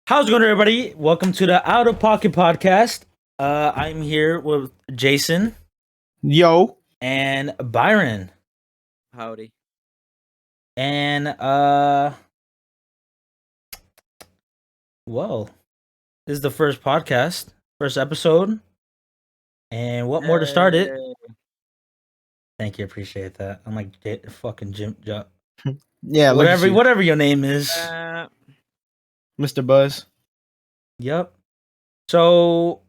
How's it going, everybody? Welcome to the Out of Pocket podcast. I'm here with Jason Yo. and Byron, Howdy. and well, this is the first podcast, first episode, and what more to start it? Thank you, appreciate that. I'm like fucking Jim, Yeah, look at you, whatever your name is. Mr. Buzz. Yep. So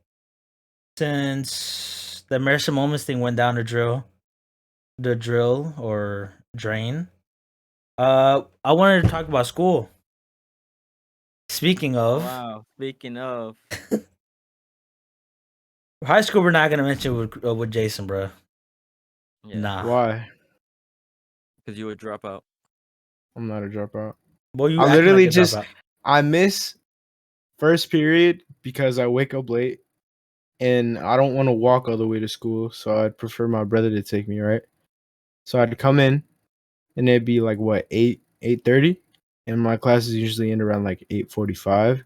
since the Emerson Moments thing went down the drill or drain. I wanted to talk about school. Speaking of Speaking of, high school, we're not gonna mention with Jason, bro. yeah, Nah. Why? because you would drop out. I'm not a dropout. Well, you I acting literally like a just dropout. I miss first period because I wake up late and I don't want to walk all the way to school, so I'd prefer my brother to take me, right? So I'd come in and it'd be like what, 8:30, and my classes usually end around like 8:45.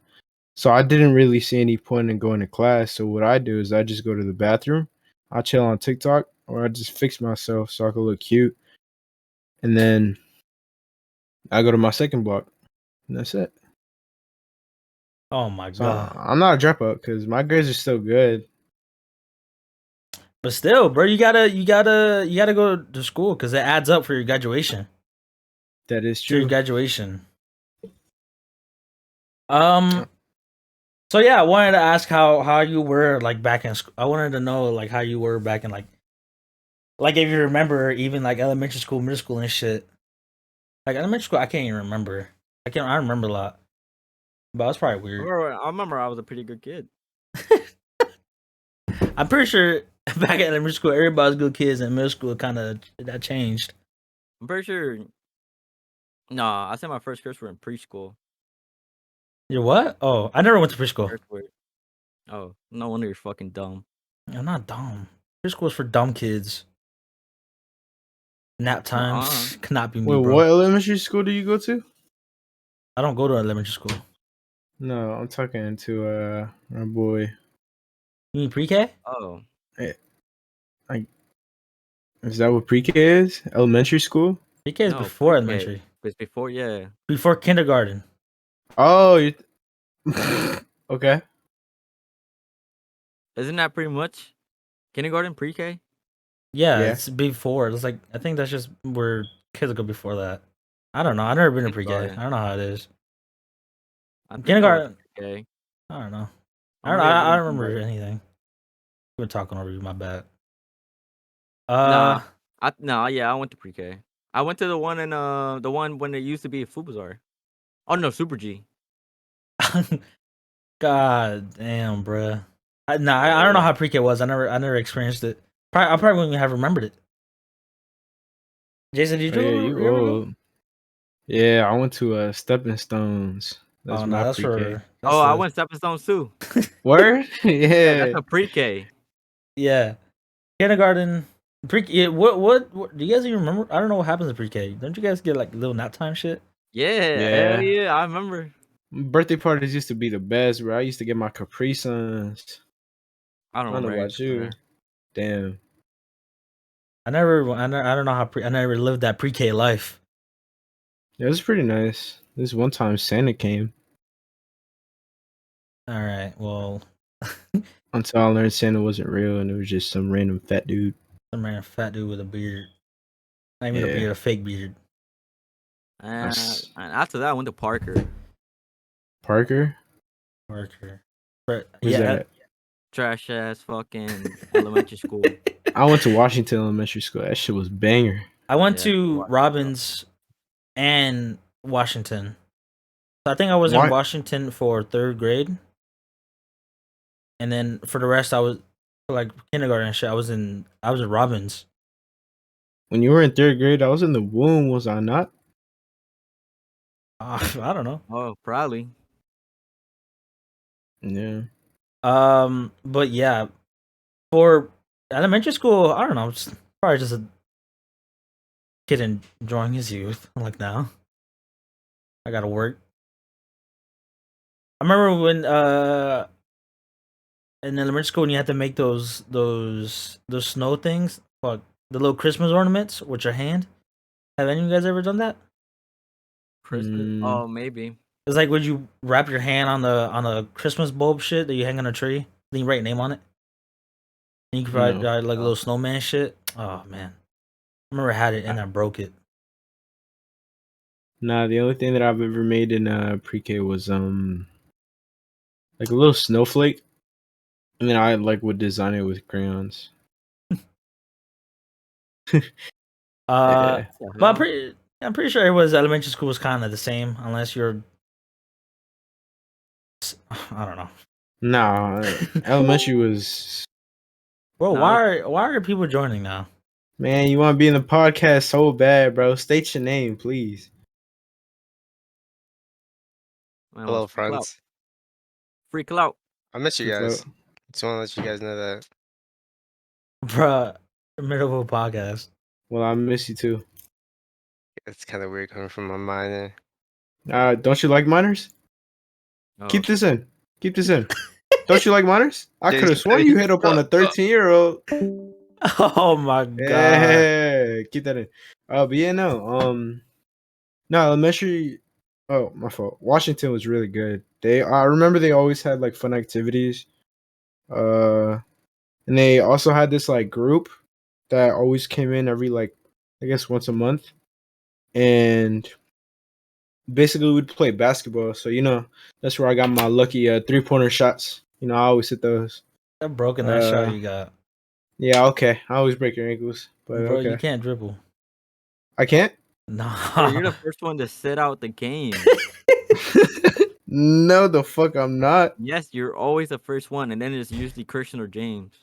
So I didn't really see any point in going to class. So what I do is I just go to the bathroom, I chill on TikTok, or I just fix myself so I can look cute. And then I go to my second block, and that's it. Oh my So god! I'm not a dropout because my grades are still good. But still, bro, you gotta go to school because it adds up for your graduation. That is To your true. graduation. So yeah, I wanted to ask how you were like back in school. I wanted to know like how you were back in like if you remember even like elementary school, middle school, and shit. Like elementary school, I can't even remember. I remember a lot, but it's probably weird. I remember I was a pretty good kid. I'm pretty sure back at elementary school, everybody was good kids, and middle school kind of that changed. I'm pretty sure. Nah, I said my first grades were in preschool. You're what? Oh, I never went to preschool. Oh, no wonder you're fucking dumb. I'm not dumb. Preschool is for dumb kids. Nap times cannot be me, Wait, bro. what elementary school do you go to? I don't go to elementary school. No, I'm talking to my boy. You mean pre-K? Oh, Is that what pre-K is? Elementary school? Pre-K is no, before pre-K. elementary. It's before, yeah. Before kindergarten. Oh, okay. Isn't that pretty much kindergarten, pre-K? Yeah, Yeah. it's before. It's like I think that's just where kids go before that. I don't know. I've never been to pre-K. I Kindergarten. don't know how it is. I think Kindergarten. pre-K. I don't know. I'm I really don't remember looking anything. We're talking over you. My bad. Nah, I went to pre-K. I went to the one in the one when it used to be a Food Bazaar. Oh no, Super G. God damn, bruh. I don't know how pre-K was. I never experienced it. I probably wouldn't even have remembered it. Jason, did you? Yeah, you you ever go? old. Yeah, I went to Stepping Stones. That's Oh my no, that's pre-K. for. That's I went Stepping Stones too. Word? Yeah, Yeah. that's a pre-K. Yeah, kindergarten. Yeah, what? Do you guys even remember? I don't know what happens in pre-K. Don't you guys get like little nap time shit? Yeah, hell yeah, I remember. Birthday parties used to be the best, bro. I used to get my Capri Suns. I don't I don't know remember about you. anything. Damn. I don't know how I never lived that pre-K life. It was pretty nice. This one time Santa came. All right, well, Until I learned Santa wasn't real and it was just some random fat dude. some random fat dude with a beard. Not even a Yeah. beard, a fake beard. And after that, I went to Parker. Parker? Parker. But Where's yeah, that at? Trash ass fucking elementary school. I went to Washington Elementary School. That shit was banger. I went Yeah, to Washington. Robbins and Washington. So I think I was in Washington for 3rd grade, and then for the rest, I was for like kindergarten and shit. I was in Robbins. When you were in 3rd grade, I was in the womb, was I not? I don't know. Oh, probably. Yeah. But yeah, for elementary school, I don't know. It's probably just a kid enjoying his youth. Like now, I gotta work. I remember when in elementary school when you had to make those snow things, fuck, the little Christmas ornaments with your hand. Have any of you guys ever done that? Christmas. Mm, Oh, maybe. It's like would you wrap your hand on the Christmas bulb shit that you hang on a tree, then you write your name on it, and you could probably no. like a little snowman shit. Oh man, I remember I had it and I broke it. Nah, the only thing that I've ever made in pre-K was like a little snowflake, and then I like would design it with crayons. Uh, Yeah. but I'm pretty sure everyone's elementary school was kind of the same, unless you're I don't know. Nah, elementary was. Bro, Nah, why are people joining now? Man, you want to be in the podcast so bad, bro. State your name, please. man, Hello, wants free clout. friends. Free clout. I miss you Free guys. flow. Just want to let you guys know that. Bruh, middle of a podcast. Well, I miss you too. It's kind of weird coming from my mind. Don't you like minors? Oh, Keep this in. Keep this in. Don't you like minors? I Yeah, could have sworn you hit up on a 13-year-old. Oh my god. Yeah, keep that in. But yeah, no. No, elementary. Oh, my fault. Washington was really good. I remember they always had like fun activities. And they also had this like group that always came in every like I guess once a month, and basically we'd play basketball. So that's where I got my lucky 3-pointer shots. I always hit those. That broken that shot Uh, you got. Yeah, okay. I always break your ankles, but Bro, okay. you can't dribble. I can't. Nah. bro, you're the first one to sit out the game. No, the fuck I'm not. Yes, you're always the first one, and then it's usually Christian or James.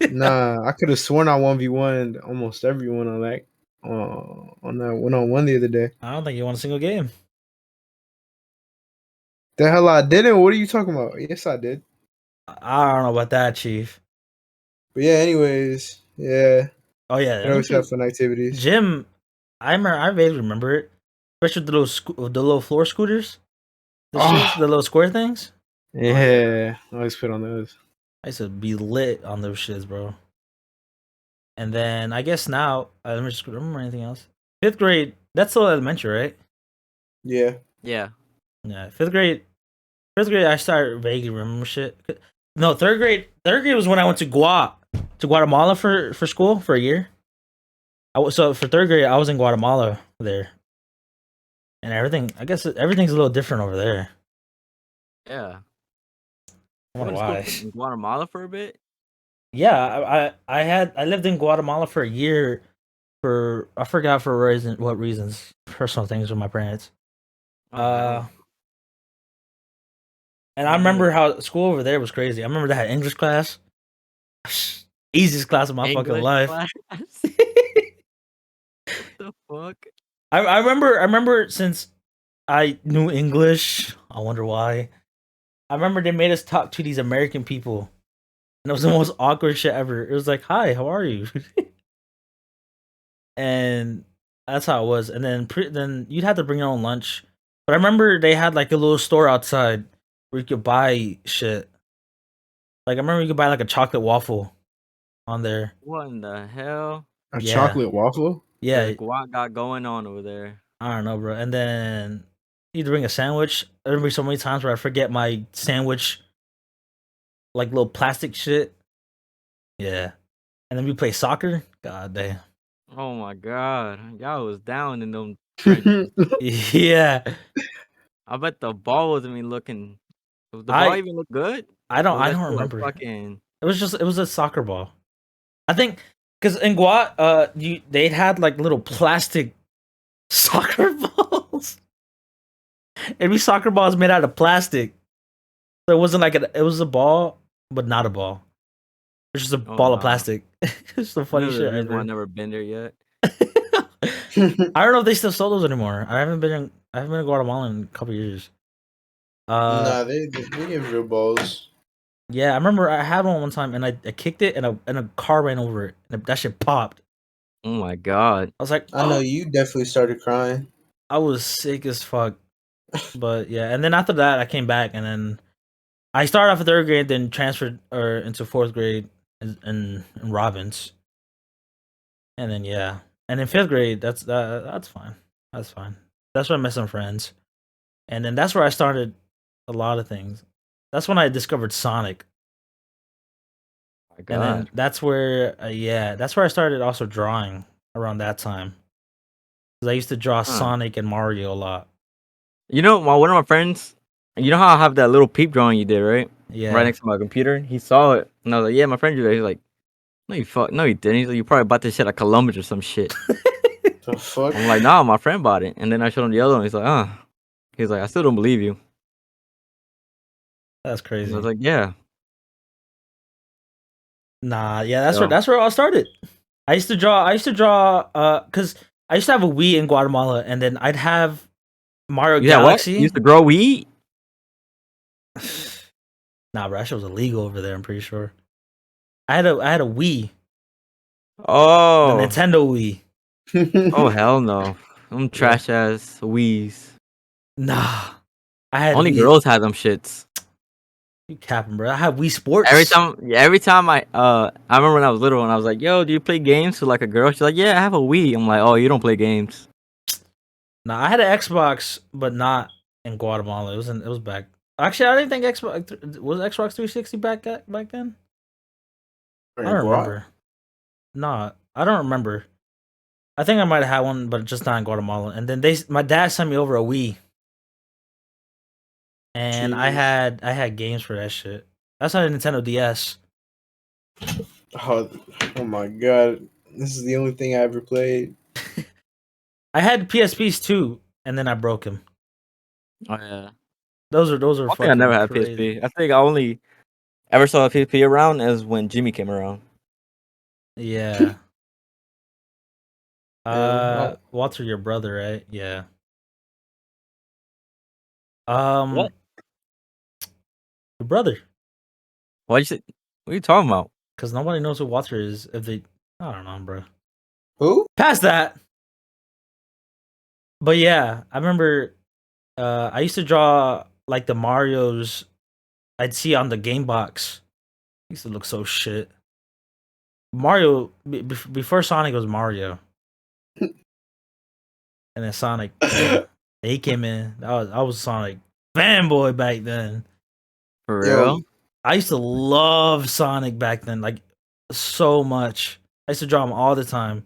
Nah, I could have sworn I 1v1 almost everyone on that 1-on-1 the other day. I don't think you won a single game. The hell I didn't. What are you talking about? Yes, I did. I don't know about that, Chief. But yeah, anyways, yeah. Oh yeah, I always have fun activities. Gym. I vaguely remember it, especially the little floor scooters, the shits, the little square things. Yeah, I always put on those. I used to be lit on those shits, bro. And then I guess now let me just remember anything else. 5th grade. That's still elementary, right? Yeah. Yeah. Yeah, 5th grade. 5th grade, I started vaguely remember shit. No, 3rd grade. 3rd grade was when I went to Guatemala for school for a year. So for 3rd grade, I was in Guatemala there, and everything. I guess everything's a little different over there. Yeah. I wonder Went to why. school in Guatemala for a bit. Yeah, I lived in Guatemala for a year for I forgot for what reasons, personal things with my parents. Oh, And I remember how school over there was crazy. I remember they had English class. Easiest class of my fucking life. class? What the fuck? I remember since I knew English. I wonder why. I remember they made us talk to these American people, and it was the most awkward shit ever. It was like, "Hi, how are you?" And that's how it was. And then then you'd have to bring your own lunch. But I remember they had like a little store outside where you could buy shit. Like I remember you could buy like a chocolate waffle on there. What in the hell? A Yeah. chocolate waffle? Yeah, Like, what got going on over there? I don't know, bro. And then you'd bring a sandwich. There would be so many times where I forget my sandwich, like little plastic shit. Yeah. And then we play soccer. God damn. Oh my god, y'all was down in them. Yeah. I bet the ball wasn't even looking. Does the ball even look good? I don't Or was that don't shit, like, remember. fucking. It was a soccer ball. I think because in Guat, they'd had like little plastic soccer balls. Every soccer ball is made out of plastic, so it wasn't like it was a ball, but not a ball. It's just a ball of wow. plastic. It's the funny shit I've ever. never been there yet. I don't know if they still sell those anymore. I haven't been in Guatemala in a couple years. Nah, they give real balls. Yeah, I remember I had one time and I kicked it and a car ran over it and that shit popped. Oh my god. I was like, I know you definitely started crying. I was sick as fuck. But yeah, and then after that, I came back, and then I started off in third grade, then transferred or into fourth grade in Robbins, and then yeah, and in fifth grade, that's fine. That's fine. That's where I met some friends, and then that's where I started a lot of things. That's when I discovered Sonic, My and God. then that's where that's where I started also drawing around that time. Because I used to draw Sonic and Mario a lot. You know, one of my friends, you know how I have that little peep drawing you did, right? Yeah. Right next to my computer. He saw it, and I was like, "Yeah, my friend drew that." He's like, no, you didn't." He's like, "You probably bought this shit at Columbus or some shit." The fuck? I'm like, "Nah, my friend bought it." And then I showed him the other one. He's like, He's like, "I still don't believe you." That's And crazy. I was like, "Yeah." Nah, yeah, So- that's where it all started. I used to draw cuz I used to have a Wii in Guatemala, and then I'd have Mario You had what? Galaxy. You used to grow weed? Nah, bro, that shit was illegal over there, I'm pretty sure. I had a Wii, the Oh, Nintendo Wii. oh hell no! Them trash ass wees. Nah. I had Only Wii. girls had them shits. You capping, bro. I had Wii Sports. Every time I remember when I was little and I was like, "Yo, do you play games?" with like a girl, she's like, "Yeah, I have a Wii." I'm like, "Oh, you don't play games." Nah, I had an Xbox, but not in Guatemala. It was back. Actually, I didn't think Xbox 360 back then. I don't remember. No, I don't remember. I think I might have had one, but just not in Guatemala. And then my dad sent me over a Wii, and I had games for that shit. That's not a Nintendo DS. Oh my god. This is the only thing I ever played. I had PSPs too, and then I broke them. Oh yeah. Those are I think I fucking never had crazy. PSP. I think I only ever saw a PSP around as when Jimmy came around. Yeah. Yeah, Walter, your brother, right? Yeah. What? Your brother. Why you say? What are you talking about? Because nobody knows who Walter is. If they, I don't know, bro. Who? Past that. But yeah, I remember. I used to draw like the Mario's I'd see on the game box. Used to look so shit. Mario before Sonic was Mario, and then Sonic. He came in. I was Sonic fanboy back then. For real? I used to love Sonic back then, like so much. I used to draw him all the time.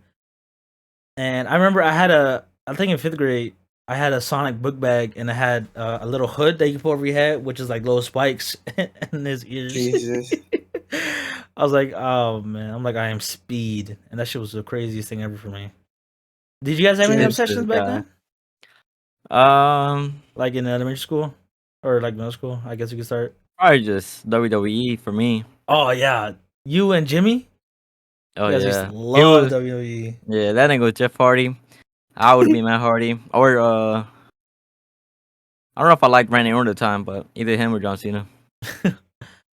And I remember I think in fifth grade, I had a Sonic book bag, and it had a little hood that you put over your head, which is like little spikes in his ears. Jesus. I was like, oh man, I'm like, I am Speed, and that shit was the craziest thing ever for me. Did you guys have any James obsessions back then? Like in elementary school or like middle school? I guess you could start. Probably just WWE for me. Oh yeah, you and Jimmy. Oh You guys used yeah, to He love was- WWE. yeah. That nigga was Jeff Hardy. I would be Matt Hardy, or I don't know if I liked Randy Orton at the time, but either him or John Cena.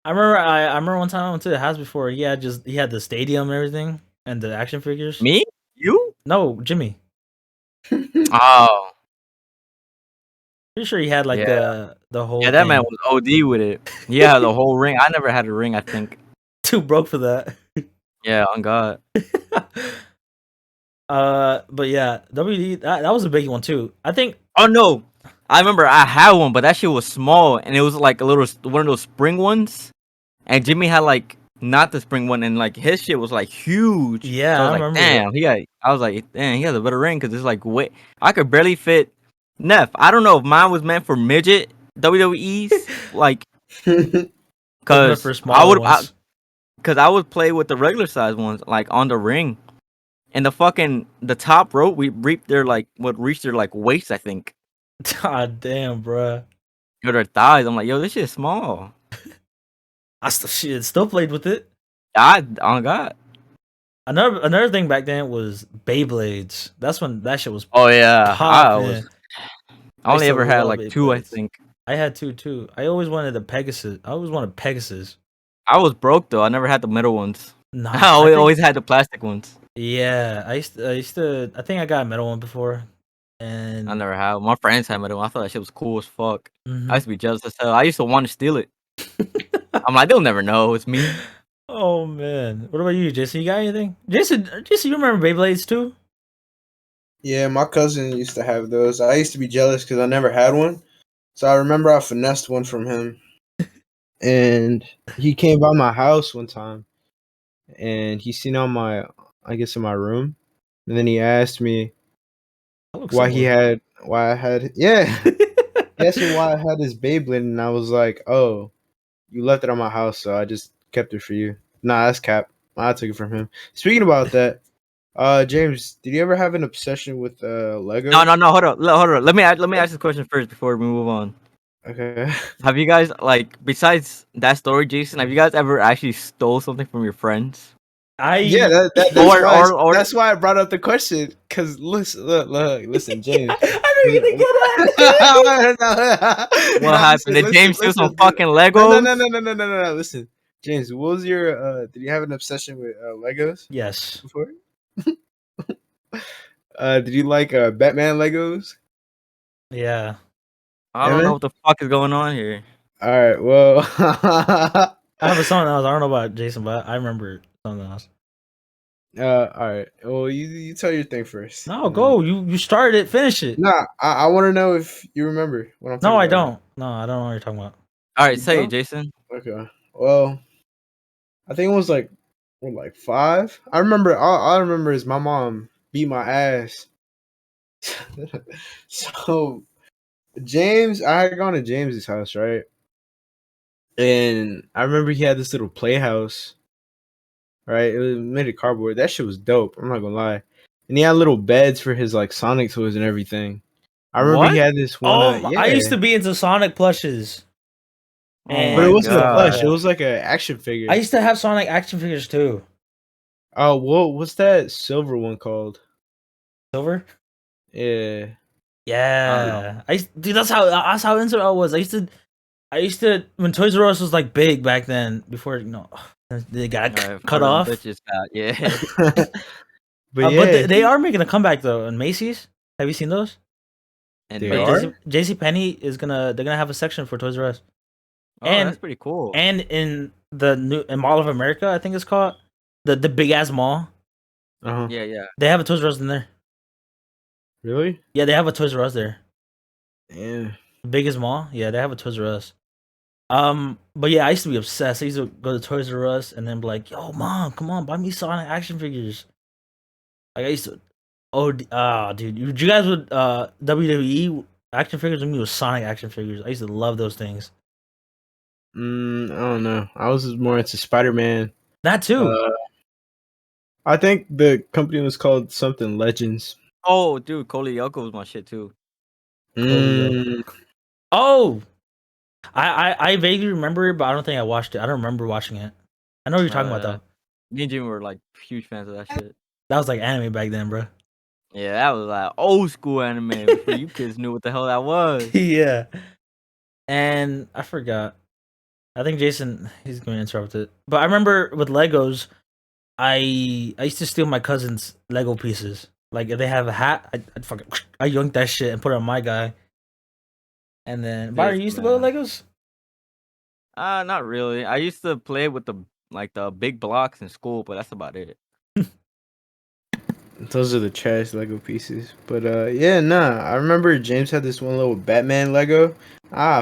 I remember one time I went to the house before. He had the stadium and everything and the action figures. Me? You? No, Jimmy. Oh, Pretty sure he had like Yeah. the whole. yeah. That man thing. was OD with it. Yeah, the whole ring. I never had a ring. I think. Too broke for that. Yeah, on God. But yeah, WD that was a big one too. I think. Oh no, I remember I had one, but that shit was small, and it was like a little one of those spring ones. And Jimmy had like not the spring one, and like his shit was like huge. Yeah, so I was I like, remember damn, I was like, damn, he has a better ring because it's like wait, I could barely fit. Neff, I don't know if mine was meant for midget WWEs, like, cause for smaller ones. cause I would play with the regular size ones, like on the ring, and the top rope we reached their like would reach their like waist, I think, God damn, bruh. or their thighs. I'm like, yo, this shit is small. I still played with it. On God. Another thing back then was Beyblades. That's when that shit was. Oh yeah, poppin'. I only used to ever had love like two, I Beyblades. think. I had two too. I always wanted the Pegasus. I always wanted Pegasus. I was broke though. I never had the metal ones. Nah, I always had the plastic ones. Yeah, I used to. I think I got a metal one before, And I never had. My friends had one. I thought that shit was cool as fuck. Mhm. I used to be jealous as hell. I used to want to steal it. I'm like, they'll never know it's me. Oh man, what about you, Jason? You got anything? Jason, you remember Beyblades too? Yeah, my cousin used to have those. I used to be jealous because I never had one. So I remember I finessed one from him. And he came by my house one time and he seen on my, I guess, in my room. And then he asked me That looks why similar. why I had, yeah. He asked me why I had this Beyblade. And I was like, oh, you left it on my house. So I just kept it for you. Nah, that's cap. I took it from him. Speaking about that, James, did you ever have an obsession with Legos? No. Hold on. Let me ask this question first before we move on. Okay. Have you guys besides that story, Jason? Have you guys ever actually stole something from your friends? Yeah, that's why I brought up the question. Cause listen, James. I know you're gonna get at it. What happened? Did James steal some fucking Legos? No. Listen, James, what was your? Did you have an obsession with Legos Yes. before? Did you like Batman Legos? Yeah. I don't know what the fuck is going on here. All right. Well, I have a something else. I don't know about Jason, but I remember something else. all right. Well, you tell your thing first. No, go. You started it. Finish it. Nah, I want to know if you remember what I'm talking No, I about. don't. No, I don't know what you're talking about. All right, You say it, don't? Jason. Okay. Well, I think it was like 5. I remember. All I remember is my mom beat my ass. So James, I had gone to James's house, right? And I remember he had this little playhouse, right? It was made of cardboard. That shit was dope. I'm not gonna lie. And he had little beds for his like Sonic toys and everything. I remember he What? had this one. I used Yeah, to be into Sonic plushes. Oh And- but it my wasn't a plush. god. It was like an action figure. I used to have Sonic action figures too. Oh, what's that silver one called? Silver. Yeah. Yeah. Dude, that's how into it I was. I used to when Toys R Us was like big back then. Before they got Alright, cut for the off. bitches got- yeah. But But yeah, they are making a comeback though. In Macy's, have you seen those? And They Like are? JC Penney is they're gonna have a section for Toys R Us. Oh, and- that's pretty cool. And in the new Mall of America, I think it's called the big ass mall. uh-huh. Yeah. They have a Toys R Us in there. Really? Yeah, they have a Toys R Us there. Yeah. The biggest mall. Yeah, they have a Toys R Us. But yeah, I used to be obsessed. I used to go to Toys R Us and then be like, "Yo, mom, come on, buy me Sonic action figures." Like I used to. Dude, you guys would WWE action figures and me with Sonic action figures. I used to love those things. I don't know. I was more into Spider-Man. That too. I think the company was called something Legends. Oh, dude, Cole Yoko was my shit too. Mm, Oh, I vaguely remember it, but I don't think I watched it. I don't remember watching it. I know what you're talking about though. Me and Jimmy were like huge fans of that shit. That was like anime back then, bro. Yeah, that was like old school anime before you kids knew what the hell that was. Yeah. And I forgot. I think Jason he's going to interrupt it. But I remember with Legos, I used to steal my cousin's Lego pieces. Like if they have a hat, I'd fucking I yoink that shit and put it on my guy. And then Byron, you used to go to Legos? Not really. I used to play with the big blocks in school, but that's about it. those are the trash Lego pieces. But yeah, nah. I remember James had this one little Batman Lego.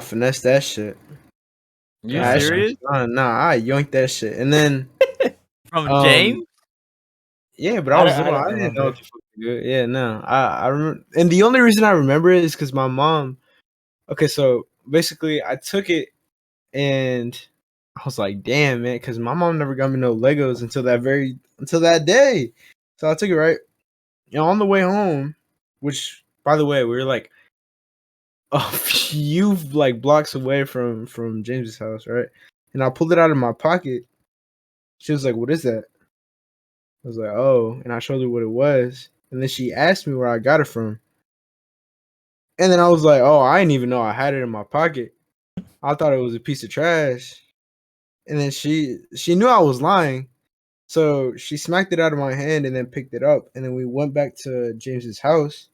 Finesse that shit. You That shit serious? was fun. Nah, I yoinked that shit. And then From Um, James? yeah, but I was little. don't I didn't know what remember. the fuck to do. Yeah, no. I remember, and the only reason I remember it is because my mom. Okay, so basically, I took it, and I was like, "Damn, man," because my mom never got me no Legos until that day. So I took it right, on the way home, which by the way, we were like a few like blocks away from James's house, right? And I pulled it out of my pocket. She was like, "What is that?" I was like, "Oh," and I showed her what it was, and then she asked me where I got it from, and then I was like, "Oh, I didn't even know I had it in my pocket. I thought it was a piece of trash." And then she knew I was lying, so she smacked it out of my hand and then picked it up, and then we went back to James's house,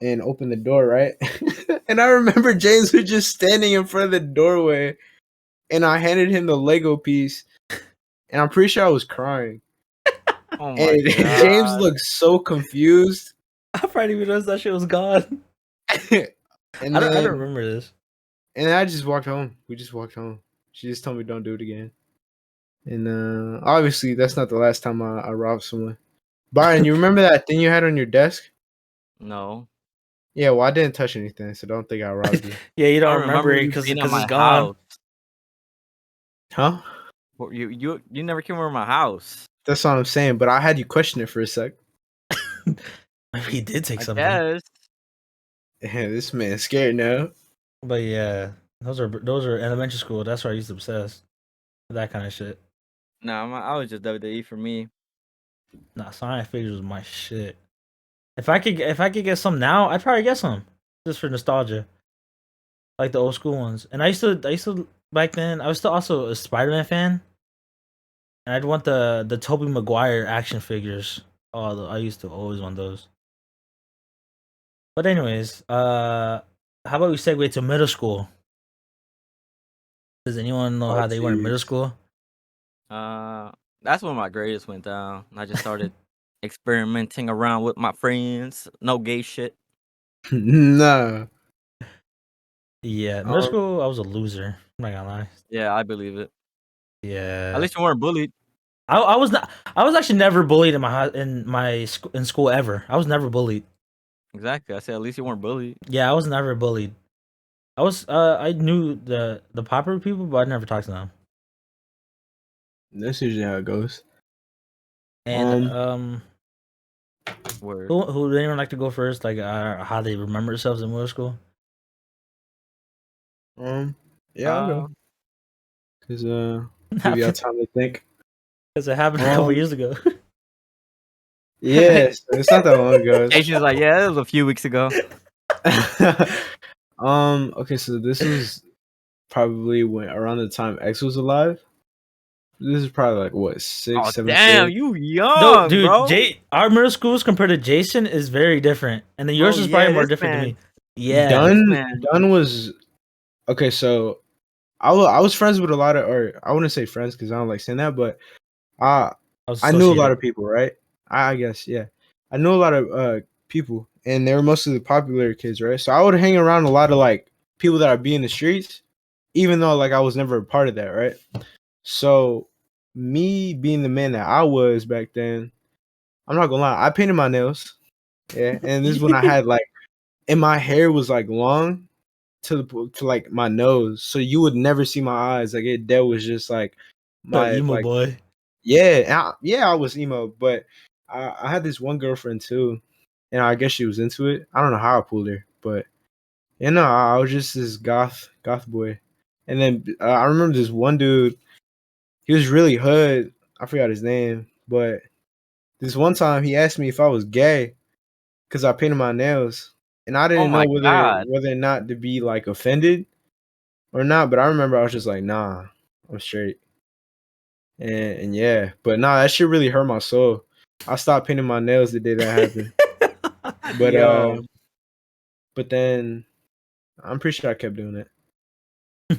and opened the door, right? And I remember James was just standing in front of the doorway, and I handed him the Lego piece, and I'm pretty sure I was crying. Oh my And James god. looked so confused. I probably even noticed that shit was gone. And I don't then remember this. and I just walked home. We just walked home. She just told me don't do it again. And obviously that's not the last time I robbed someone. Byron, you remember that thing you had on your desk? No. Yeah, well I didn't touch anything, so don't think I robbed you. Yeah, you I don't remember it you because being at it's my gone. house. Huh? Well, you never came over to my house. That's what I'm saying, but I had you question it for a sec. Maybe he did take I something. guess. Yeah, this man's scared now. But yeah, those are elementary school. That's where I used to obsess with that kind of shit. Nah, I was just WWE for me. Nah, Sonic figures was my shit. If I could get some now, I'd probably get some just for nostalgia, like the old school ones. And I used to back then. I was still also a Spider-Man fan, and I'd want the Tobey Maguire action figures. Oh, I used to always want those. But anyways, how about we segue to middle school? Does anyone know how they were in middle jeez. school? That's when my grades went down. I just started experimenting around with my friends. No gay shit. Nah. Yeah, middle school, I was a loser. I'm not gonna lie. Yeah, I believe it. Yeah, At least you weren't bullied. I was not. I was actually never bullied in in school ever. I was never bullied. Exactly. I said at least you weren't bullied. Yeah, I was never bullied. I knew the popular people, but I never talked to them. That's usually how it goes. And Word. who would anyone like to go first? Like how they remember themselves in middle school? Yeah, I'll go. Cause give y'all time to think. Because it happened a couple years ago. Yes, it's not that long ago. Asian's like, yeah, it was a few weeks ago. Okay, so this was probably when around the time X was alive. This is probably like what, 6, Oh 7th damn, grade? you young, No, dude, bro. Our middle schools compared to Jason is very different, and then yours Oh, is probably yeah, more this different man- than me. Yeah, Dunn was okay. So I was friends with a lot of, or I wouldn't say friends because I don't like saying that, but I knew a lot of people, right? I guess, yeah. I knew a lot of people, and they were mostly the popular kids, right? So I would hang around a lot of like people that would be in the streets, even though like I was never a part of that, right? So me being the man that I was back then, I'm not gonna lie, I painted my nails, yeah, and this is when I had like, and my hair was like long to like my nose, so you would never see my eyes. Like that was just like my emo like. boy. Yeah, I was emo, but I had this one girlfriend too, and I guess she was into it. I don't know how I pulled her, but you know, I was just this goth boy. And then I remember this one dude. He was really hood. I forgot his name, but this one time he asked me if I was gay because I painted my nails, and I Oh didn't know my god. whether or not to be like offended or not. But I remember I was just like, nah, I'm straight. And yeah, but nah, that shit really hurt my soul. I stopped painting my nails the day that happened. But Yo. but then I'm pretty sure I kept doing it.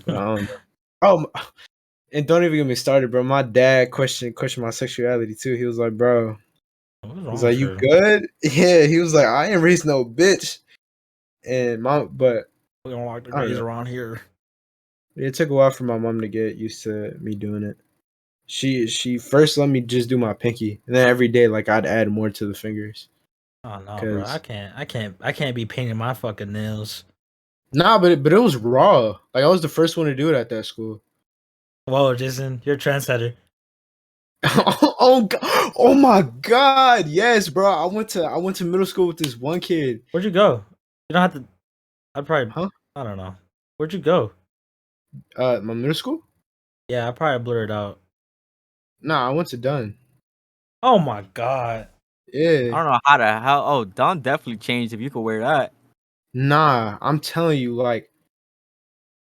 But I don't know. Oh, and don't even get me started, bro. My dad questioned my sexuality too. He was like, bro, he was like, you good? Yeah, he was like, I ain't raised no bitch. And but We don't like the I don't gays know. around here. It took a while for my mom to get used to me doing it. She first let me just do my pinky, and then every day like I'd add more to the fingers. Oh no, bro! I can't be painting my fucking nails. Nah, but it was raw. Like I was the first one to do it at that school. Whoa, Jason, you're a trendsetter. Oh my god, yes, bro. I went to middle school with this one kid. Where'd you go? You don't have to. I'd probably. Huh? I don't know. Where'd you go? My middle school? Yeah, I probably blurred out. Nah, I went to Dunn. Oh my god. I Yeah. don't know how. Oh, Don definitely changed if you could wear that. Nah, I'm telling you, like,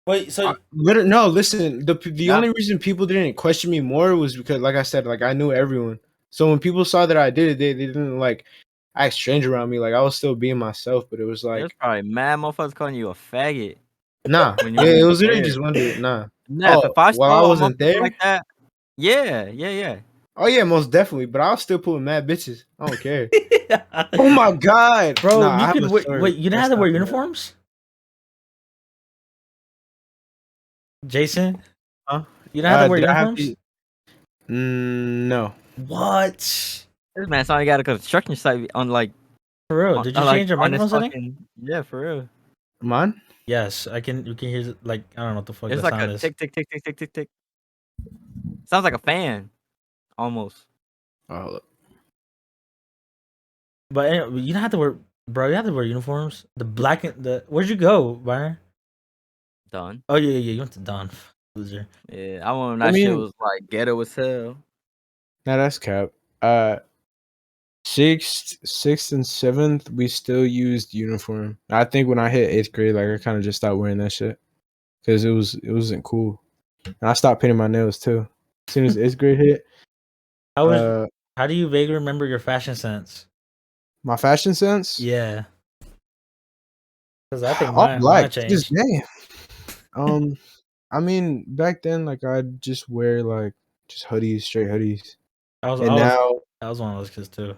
Wait, so no, listen. The Yeah. only reason people didn't question me more was because, like I said, like I knew everyone. So when people saw that I did it, they didn't like. I had strangers around me. Like I was still being myself, but it was There's like, probably mad motherfuckers calling you a faggot nah. when you Yeah, it were was literally there. just one dude. Nah. Neff, if I While I saw a wasn't motherfucker there. like that, yeah. Oh yeah, most definitely. But I was still pulling mad bitches. I don't care. Oh my god, Bro, Nah, I you have could a wait. story. Wait, you didn't Let's have to wear stop it. uniforms, Jason? Huh? You didn't have to wear Did I have uniforms. to? No. What? this man sounded got a construction site on like For real? Did you like change your on this microphone setting? fucking yeah for real. Mine? Yes, I can. You can hear like I don't know what the fuck It's that like sound a is. tick tick tick tick tick tick tick. Sounds like a fan, almost. Oh, hold up. But anyway, you don't have to wear, bro. You have to wear uniforms. The black and the. Where'd you go, Byron? Done. Oh yeah. You went to Don. Loser. Yeah, I want I that shit mean- was like ghetto as hell. Nah, that's cap. Sixth and seventh, we still used uniform. I think when I hit 8th grade, like I kind of just stopped wearing that shit because it wasn't cool, and I stopped painting my nails too. As soon as 8th grade hit, How was? uh, How do you vaguely remember your fashion sense? my fashion sense, Yeah. Because I think all mine black. changed. Just damn. I mean, back then, like I'd just wear like just hoodies, straight hoodies, and now I was one of those kids too.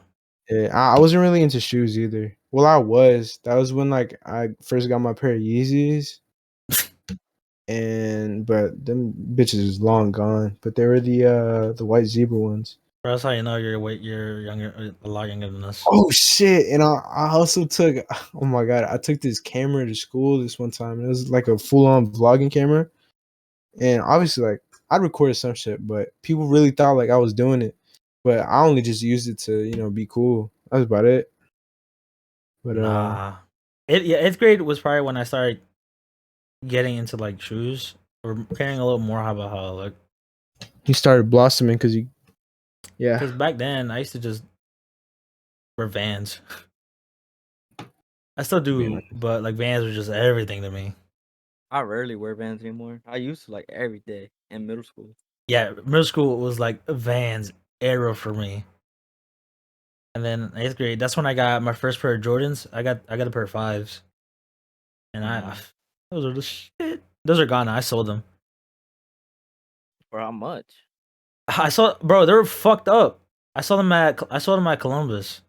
yeah, I wasn't really into shoes either. Well, I was. That was when like I first got my pair of Yeezys, but them bitches is long gone. But they were the white zebra ones. Bro, that's how you know you're younger, a lot younger than us. Oh shit! And I also took. Oh my god! I took this camera to school this one time. And it was like a full on vlogging camera, and obviously like I recorded some shit, but people really thought like I was doing it. But I only just used it to be cool. That's about it. But Nah. 8th grade was probably when I started getting into like shoes or caring a little more about how I look. you started blossoming because you. Yeah. Because back then I used to just wear Vans. I still do, Yeah. but like Vans were just everything to me. I rarely wear Vans anymore. I used to like every day in middle school. Yeah, middle school was like Vans era for me. And then 8th grade, that's when I got my first pair of Jordans. I got a pair of 5s. And those are the shit. Those are gone now. I sold them. For how much? I saw, bro, they were fucked up. I saw them at Columbus.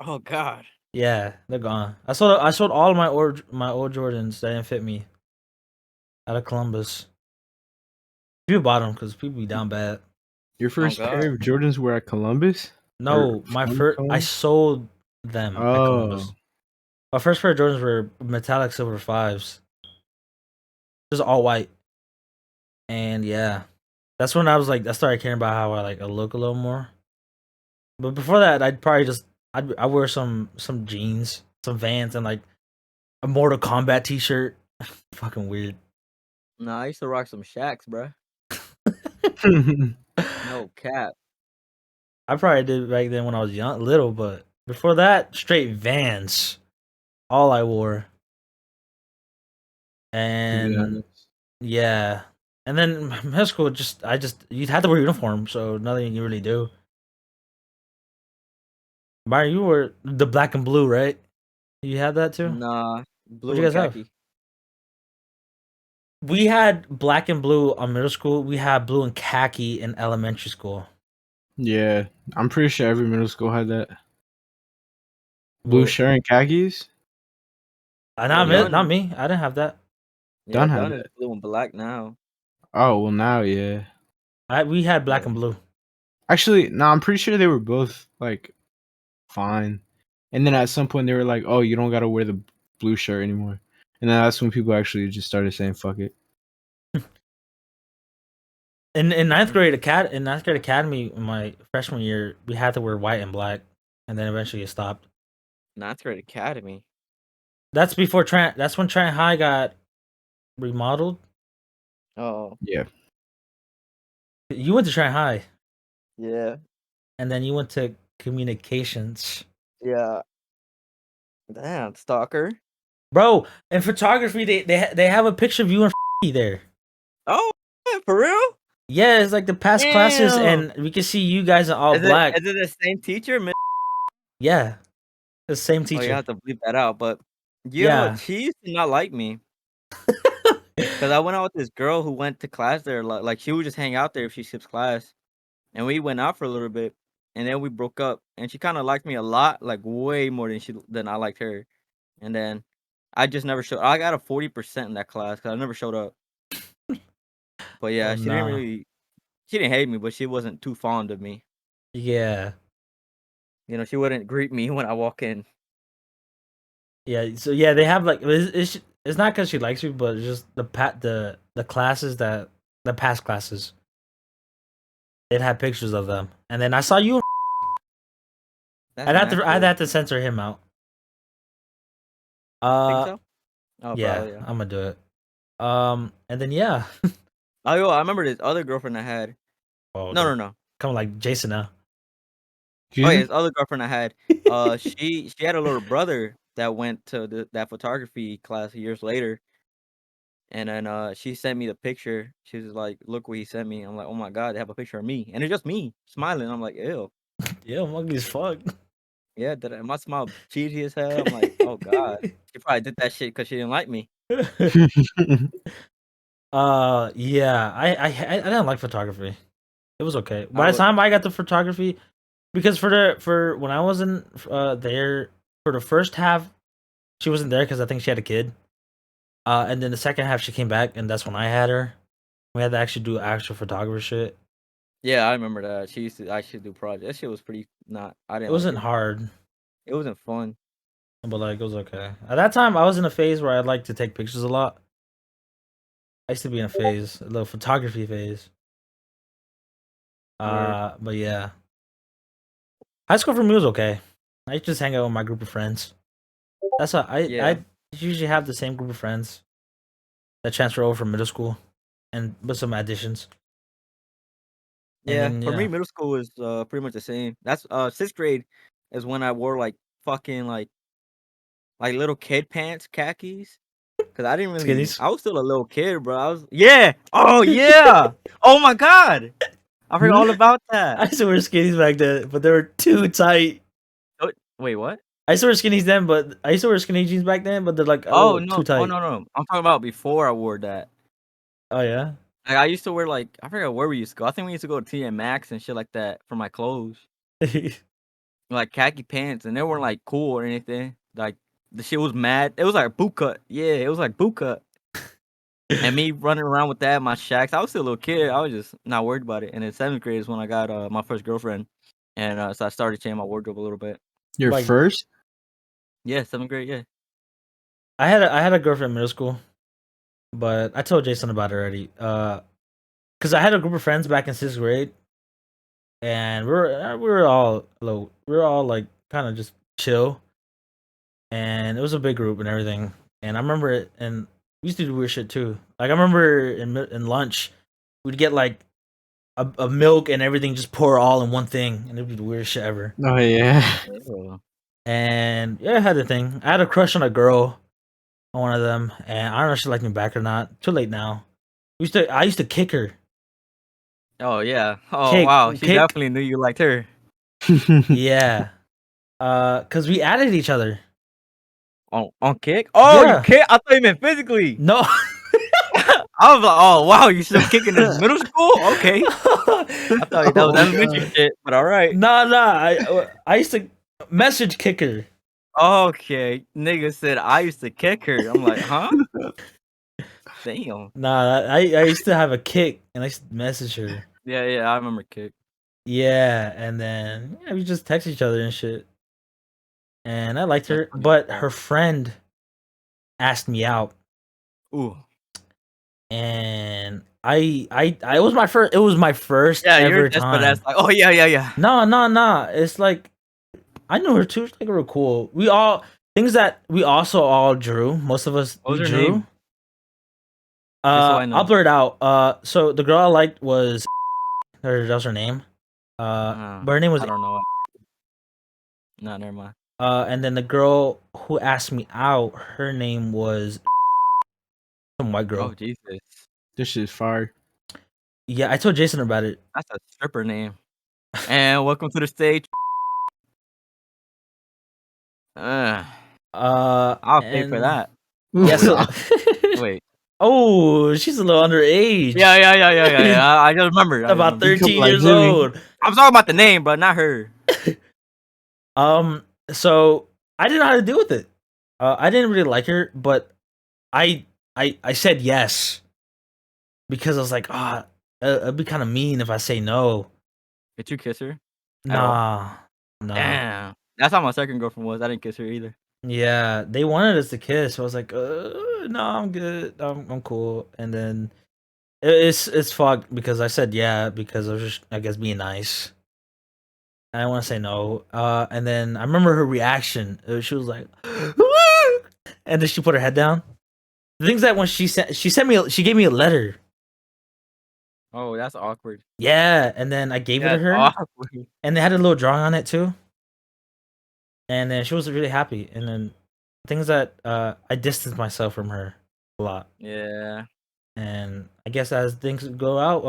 Oh God. Yeah, they're gone. I sold all of my old Jordans that didn't fit me out of Columbus. People bought them because people be down bad. Your first God. pair of Jordans were at Columbus? No, my from first I Columbus? sold them at Columbus. Oh. My first pair of Jordans were metallic silver 5s. Just all white. And yeah. That's when I started caring about how I look a little more. But before that, I'd probably just I wear some jeans, some Vans, and like a Mortal Kombat t-shirt. Fucking weird. Nah, I used to rock some Shacks, bruh. No cap. I probably did back then when I was little, but before that, straight Vans. All I wore. And yeah. And then high school you'd have to wear uniform, so nothing you really do. Byron, you were the black and blue, right? You had that too? Nah, blue you and guys have? khaki. We had black and blue on middle school. We had blue and khaki in elementary school. Yeah, I'm pretty sure every middle school had that. Blue Well, shirt and khakis? not Done. me. I didn't have that. Yeah, Done had done is that. blue and black now. Oh, well now, yeah. We had black and blue. Actually, no, I'm pretty sure they were both like fine. And then at some point they were like, "Oh, you don't got to wear the blue shirt anymore." And then that's when people actually just started saying "fuck it." In ninth grade academy, my freshman year, we had to wear white and black, and then eventually it stopped. Ninth grade academy. That's before Trent. That's when Trent High got remodeled. Oh, Yeah. You went to Trent High, yeah, and then you went to communications, yeah. Damn, stalker. bro. In photography, they have a picture of you and there. Oh, yeah, for real? Yeah, it's like the past classes, Damn. and we can see you guys in all Is black. it the same teacher? Yeah, The same Oh, you teacher. have to bleep that out. But you know Yeah. what? She used to not like me because I went out with this girl who went to class there. Like she would just hang out there if she skips class, and we went out for a little bit, and then we broke up. And she kind of liked me a lot, like way more than I liked her. And then I just never showed. I got a 40% in that class because I never showed up. But yeah, Oh she didn't no. really. She didn't hate me, but she wasn't too fond of me. Yeah. You know, she wouldn't greet me when I walk in. Yeah. So yeah, they have like it's not because she likes you, but it's just the classes that the past classes. They'd have pictures of them, and then I saw you. That's I'd natural. have to censor him out. Think so? Oh, Yeah, probably, yeah. I'm gonna do it. And then yeah. Oh, yo, I remember this other girlfriend I had. Oh, No. Come like Jason now. Oh, yeah, this other girlfriend I had. She had a little brother that went to that photography class years later, and then she sent me the picture. She was like, "Look what he sent me." I'm like, "Oh my god, they have a picture of me," and it's just me smiling. I'm like, "Ew." Yeah, I'm ugly as fuck. Yeah, my smile cheesy as hell. I'm like, "Oh god." She probably did that shit because she didn't like me. Yeah, I didn't like photography. It was okay. I By the would, time I got to photography, because for when I wasn't there for the first half, she wasn't there because I think she had a kid. And then the second half she came back, and that's when I had her. We had to actually do actual photography shit. yeah, I remember that. She used to actually do projects. That shit was pretty not. I It didn't like wasn't it. hard, It wasn't fun. but like it was okay. At that time, I was in a phase where I'd like to take pictures a lot. I used to be in a phase, a little photography phase. Word. But yeah, high school for me was okay. I just hang out with my group of friends. That's what Yeah. I usually have the same group of friends that transfer over from middle school, and with some additions. And Yeah, then for me, yeah, middle school is pretty much the same. That's 6th grade is when I wore like fucking like little kid pants, khakis. Cause I didn't really, skinnies. I was still a little kid, bro. I was, yeah. Oh yeah. Oh my god. I forgot all about I that. used to wear skinnies back then, but they were too tight. Oh, wait, what? I used to wear skinnies then, but I used to wear skinny jeans back then, but they're like a Oh little no. too Oh tight. no. I'm talking about before I wore that. Oh yeah. Like I used to wear like I forgot where we used to go. I think we used to go to TM Maxx and shit like that for my clothes. Like khaki pants, and they weren't like cool or anything. Like the shit was mad. It was like boot cut. Yeah, it was like boot cut. And me running around with that, my shacks. I was still a little kid. I was just not worried about it. And in 7th grade is when I got my first girlfriend, and so I started changing my wardrobe a little bit. Your Like- first? Yeah, 7th grade. Yeah. I had a girlfriend in middle school, but I told Jason about it already. Because I had a group of friends back in 6th grade, and we were all low. We were all like kind of just chill, and it was a big group and everything. And I remember it, and we used to do weird shit too. Like I remember in lunch, we'd get like a milk and everything, just pour all in one thing, and it'd be the weirdest shit ever. Oh yeah. Oh. And yeah, I had a thing. I had a crush on a girl, on one of them, and I don't know if she liked me back or not. Too late now. I used to kick her. Oh yeah. Oh Kick, wow. She kick. definitely knew you liked her. Yeah. Cause we added each other. On kick? Oh, Yeah. you kick? I thought you meant physically. No. I was like, oh wow, you still kicking in middle school? Okay. I thought that was elementary shit, but all right. Nah. I used to message kick her. Okay, nigga said I used to kick her. I'm like, huh? Damn. Nah, I used to have a kick, and I used to message her. Yeah, I remember kick. Yeah, and then we just text each other and shit. And I liked her, That's funny. but her friend asked me out, Ooh. and it was my first. It was my first Yeah, ever you're desperate time. ass like, oh yeah. No. It's like I knew her too. She's like real cool. We all things that we also all drew. Most of us What was we her drew. name? Just so I know. I'll blur it out. So the girl I liked was that was her name. But her name was I don't know. No, never mind. and then the girl who asked me out, her name was some white girl. Oh Jesus, This shit's fire. Yeah, I told Jason about it. that's a stripper name. And welcome to the stage. I'll pay for And that. yes. Wait. Oh, she's a little underage. Yeah. I just remember. About Become 13 like years Jimmy. old. I'm talking about the name, but not her. So I didn't know how to deal with it. I didn't really like her, but I said yes because I was like, it'd be kind of mean if I say no. Did you kiss her? At all? Nah. Damn. That's how my second girlfriend was. I didn't kiss her either. Yeah, they wanted us to kiss. So I was like, no, I'm good. I'm cool. And then it's fucked because I said yeah because I was just, I guess, being nice. I didn't want to say no. And then I remember her reaction. She was like, and then she put her head down. The things that when she gave me a letter. Oh, that's awkward. Yeah, and then I gave it to That's her, awkward. and they had a little drawing on it too. And then she was really happy. And then things that I distanced myself from her a lot. Yeah. And I guess as things go out,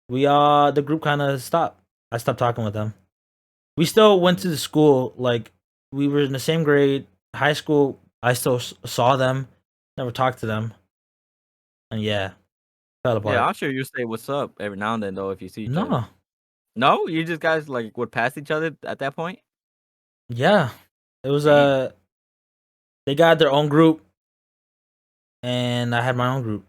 the group kind of stopped. I stopped talking with them. We still went to the school, like we were in the same grade. High school, I still saw them, never talked to them, and yeah, fell apart. Yeah, I'm sure you say what's up every now and then though if you see each other. No, No, you just guys like would pass each other at that point. yeah, it was Damn. they got their own group, and I had my own group,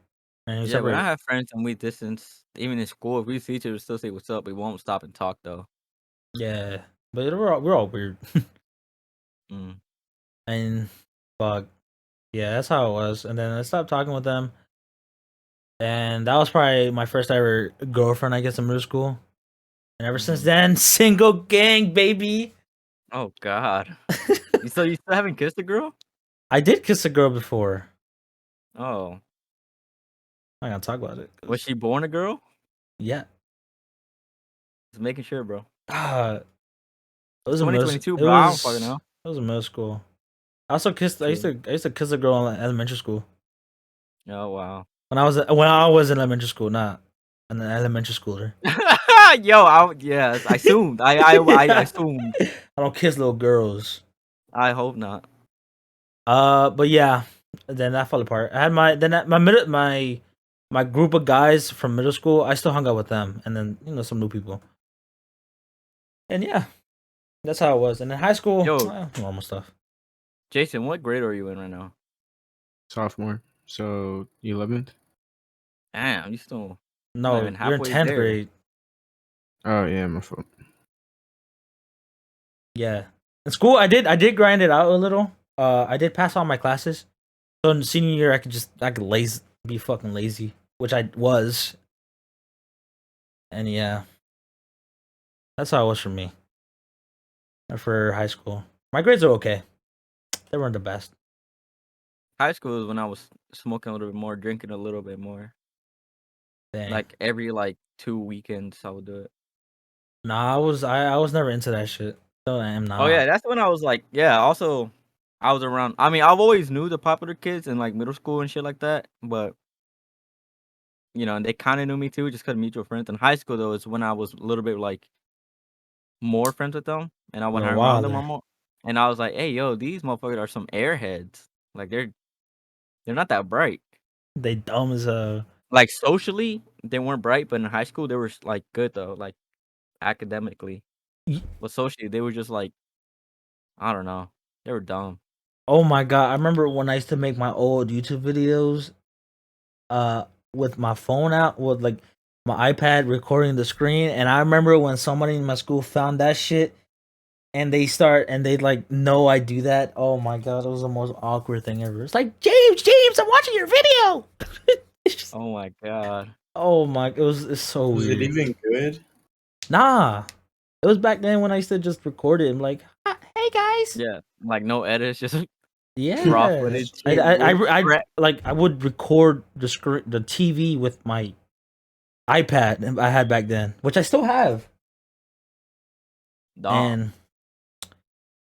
and we Yeah, when I separated. have friends and we distance, even in school, if we see each other, still say what's up. We won't stop and talk though. Yeah, but we're all weird, Mm. and fuck, yeah, that's how it was. And then I stopped talking with them. And that was probably my first ever girlfriend, I guess, in middle school. And ever since then, single gang, baby. Oh God. you still haven't kissed a girl? I did kiss a girl before. Oh, I'm not gonna talk about it. was she born a girl? Yeah. Just making sure, bro. It was a middle. 2022, It bro. I don't fucking was. know. It was a middle school. I also kissed. I used True. to kiss a girl in elementary school. Oh wow. When I was in elementary school, not an elementary schooler. Yo, yes, I assumed. I assumed. I don't kiss little girls. I hope not. But yeah, then that fell apart. I had my group of guys from middle school. I still hung out with them, and then some new people. And yeah, that's how it was. And in high school, Yo. normal stuff. Jason, what grade are you in right now? Sophomore. So 11th. Damn, you still No, even you're in halfway 10th there. grade. Oh yeah, my fault. Yeah, in school, I did grind it out a little. I did pass all my classes. So in senior year, I could be fucking lazy, which I was. And yeah, that's how it was for me. For high school, my grades are okay. They weren't the best. High school is when I was smoking a little bit more, drinking a little bit more. Dang. Like every 2 weekends, I would do it. Nah, I was never into that shit. So I am now. Oh yeah, that's when I was like, yeah. Also, I was around. I mean, I've always knew the popular kids in like middle school and shit like that, but and they kind of knew me too, just cause mutual friends. In high school though, is when I was a little bit like more friends with them, and I went Little around them wilder. more. And I was like, hey, yo, these motherfuckers are some airheads. Like they're not that bright. They dumb as a. Like socially, they weren't bright, but in high school they were like good though, like academically. But socially, they were just like, I don't know, they were dumb. Oh my god! I remember when I used to make my old YouTube videos, with my phone out, with like my iPad recording the screen, and I remember when somebody in my school found that shit, and they like know I do that. Oh my god, it was the most awkward thing ever. It's like James, I'm watching your video. Oh my god. Oh my, it's so Was weird. it even good? Nah, it was back then when I used to just record it. I'm like, hey guys. Yeah, like no edits, just Yeah, raw footage. I would record the screen, the TV with my iPad I had back then, which I still have. Dog. And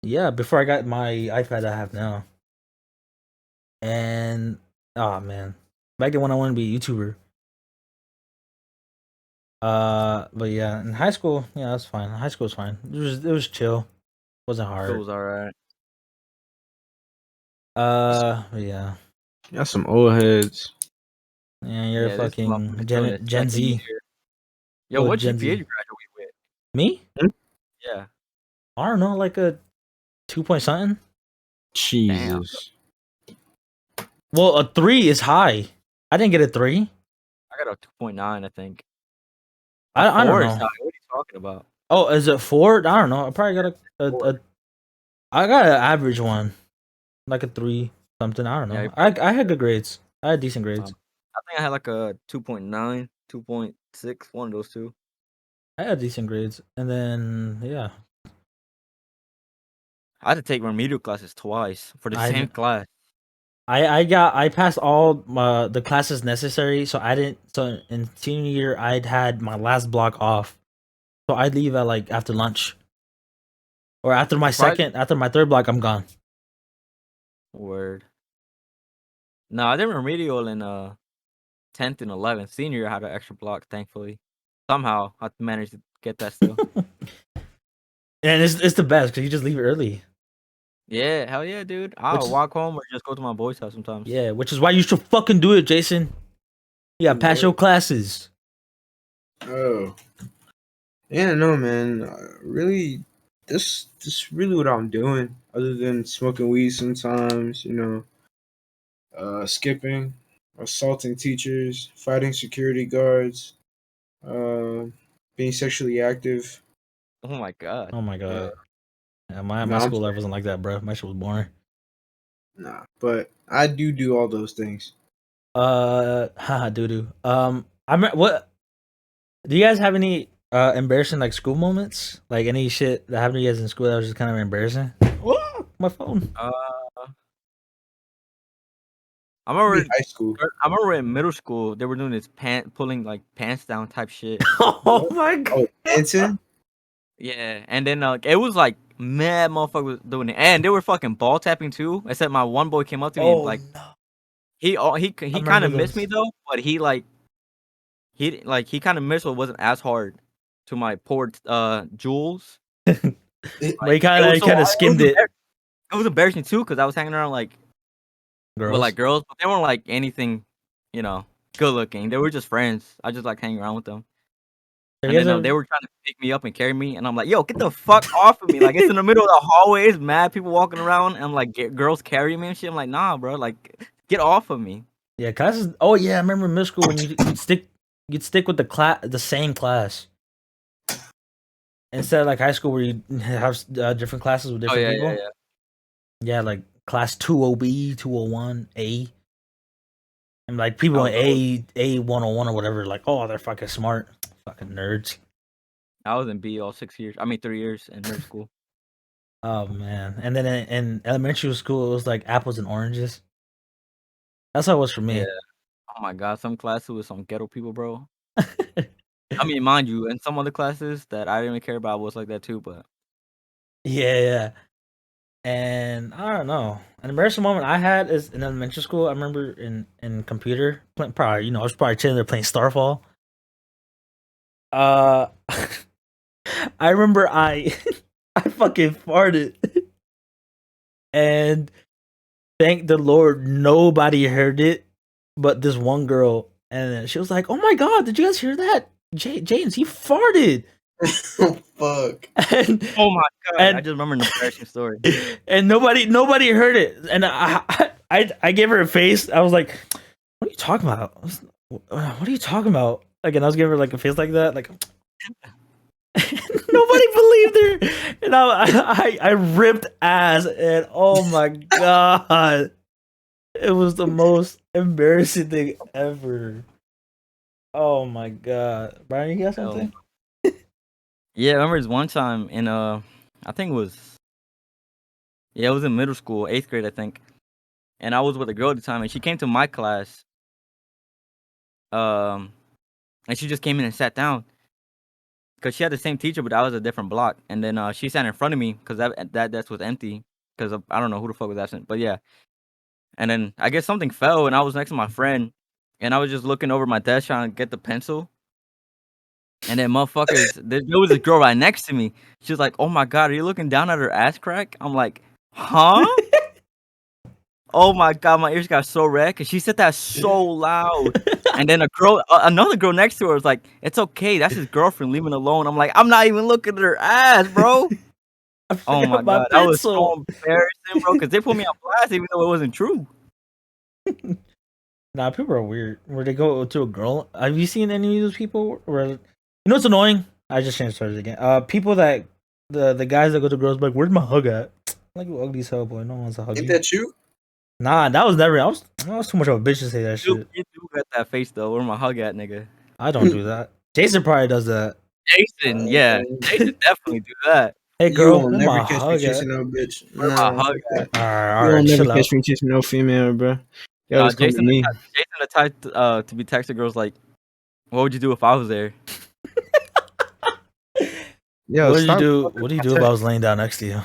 yeah, before I got my iPad I have now. And oh man, back then when I wanted to be a YouTuber. But yeah, in high school, yeah, that's fine. High school was fine. It was chill. Wasn't It hard. was alright. Yeah. That's some old heads. Yeah, you're Yeah, this fucking motherfucker's still in his Gen second Z. year. Yo, Oh, what Gen GPA Z. did you graduate with? Me? Yeah. I don't know, like a 2 point something. Jesus. Well, a 3 is high. I didn't get a 3. I got a 2.9, I think. I don't 4 is know. high. What are you talking about? Oh, is it 4? I don't know. I probably got I got an average one, like a 3 something. I don't know. Yeah, I had good grades. I had decent grades. I think I had like a 2.9, 2.6, one of those two. I had decent grades, and then yeah, I had to take remedial classes twice for the I same class. I passed all the classes necessary, so I didn't. So in senior year, I'd had my last block off, so I'd leave at like after lunch, or after my third block, I'm gone. Word. No, I did remedial in 10th and 11th. Senior year, I had an extra block, thankfully. Somehow, I managed to get that still. And it's the best because you just leave it early. Yeah, hell yeah, dude. I'll walk home or just go to my boy's house sometimes. Yeah, which is why you should fucking do it, Jason. Yeah, pass your classes. Oh. Yeah, no, man. Really, this really what I'm doing. Other than smoking weed sometimes, skipping, assaulting teachers, fighting security guards, being sexually active. Oh my god. Oh my god. Yeah, my No, I'm school life wasn't like that, bro. My shit was boring. Nah, but I do all those things. Haha, doo doo. What? Do you guys have any embarrassing like school moments? Like any shit that happened to you guys in school that was just kind of embarrassing? Whoa, my phone. I remember High school. in middle school they were doing this pulling like pants down type shit. Oh my god. Oh, dancing? Yeah, and then it was like mad motherfuckers doing it, and they were fucking ball tapping too. Except my one boy came up to me and, like no. he remember kind of missed those. me though, but he kind of missed, but it wasn't as hard to my poor jewels. But he kind of skimmed it. It was embarrassing too because I was hanging around like Girls. with like girls, but they weren't like anything, good looking. They were just friends. I just like hanging around with them. And then they were trying to pick me up and carry me, and I'm like, "Yo, get the fuck off of me!" Like it's in the middle of the hallway, it's mad people walking around, and I'm like, girls carry me and shit. I'm like, "Nah, bro, like get off of me." Yeah, classes. Oh yeah, I remember in middle school when you'd stick with the same class instead of like high school where you have different classes with different people. Yeah, like class 2OB, 201A, and like people in A 101 or whatever, like they're fucking smart, fucking nerds. I was in B all 6 years. I mean 3 years in middle school. Oh man, and then in elementary school it was like apples and oranges. That's how it was for me. Yeah. Oh my god, some classes with some ghetto people, bro. I mean, mind you, in some other classes that I didn't even care about was like that too, but Yeah. And I don't know. An embarrassing moment I had is in elementary school. I remember in computer playing, probably I was probably chilling there playing Starfall. I remember I fucking farted, and thank the Lord nobody heard it, but this one girl, and then she was like, "Oh my god, did you guys hear that? James, he farted." Oh fuck! And, oh my god, and, I just remember an embarrassing story. And nobody heard it, and I gave her a face. I was like, "What are you talking about? What are you talking about?" Like, and I was giving her like a face like that, like. Nobody believed her, and I ripped ass, and oh my god, it was the most embarrassing thing ever. Oh my god, Brian, you got something? Yeah, I remember this one time in I think it was in middle school, 8th grade, I think. And I was with a girl at the time, and she came to my class. And she just came in and sat down because she had the same teacher, but I was a different block. And then she sat in front of me because that desk was empty because I don't know who the fuck was absent, but yeah. And then I guess something fell, and I was next to my friend, and I was just looking over my desk trying to get the pencil. And then motherfuckers, there was a girl right next to me. She was like, "Oh my god, are you looking down at her ass crack?" I'm like, "Huh?" Oh my god, my ears got so red because she said that so loud. And then another girl next to her was like, "It's okay, that's his girlfriend. Leave him alone." I'm like, "I'm not even looking at her ass, bro." I Oh forgot my my god, that was so pencil. embarrassing, bro. Because they put me on blast even though it wasn't true. Nah, people are weird. Where they go to a girl. Have you seen any of those people? Where you know what's annoying? I just changed stories again. People that the guys that go to girls like, "Where's my hug at?" Like you ugly as hell, boy. No one wants to hug Ain't you. that you? Nah, that was never. I was too much of a bitch to say that shit. You do got that face though. Where my hug at, nigga? I don't do that. Jason probably does that. Jason, yeah, Jason definitely do that. Hey You girl, won't where never my catch me hug at? chasing no bitch. Where my Nah. hug at? All You right, don't never chill catch out. me chasing no female, bro. You always come to Jason, me. Jason the type to be texting girls like, "What would you do if I was there?" Yo, What did you stop. do? What do you do if I was laying down next to you?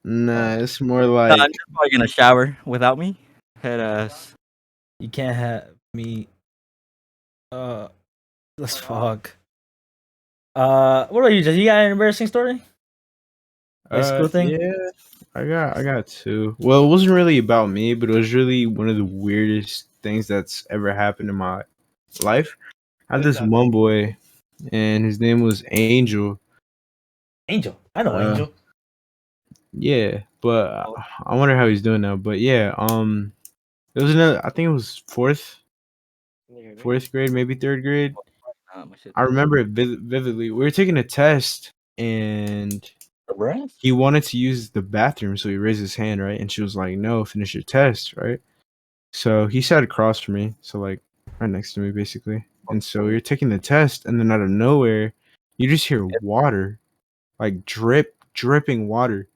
Nah, it's more I'm like just probably gonna shower without me. Head ass. You can't have me. Let's fuck. What about you? You got an embarrassing story? Like school thing? yeah, I got two. Well, it wasn't really about me, but it was really one of the weirdest things that's ever happened in my life. I had this one boy, and his name was Angel. Angel. I know Angel. Yeah, but I wonder how he's doing now. But yeah, it was another. I think it was fourth grade, maybe third grade. My shit. I remember it vividly. We were taking a test, and he wanted to use the bathroom, so he raised his hand, right? And she was like, "No, finish your test," right? So he sat across from me, so like right next to me, basically. And so we were taking the test, and then out of nowhere, you just hear water, like dripping water.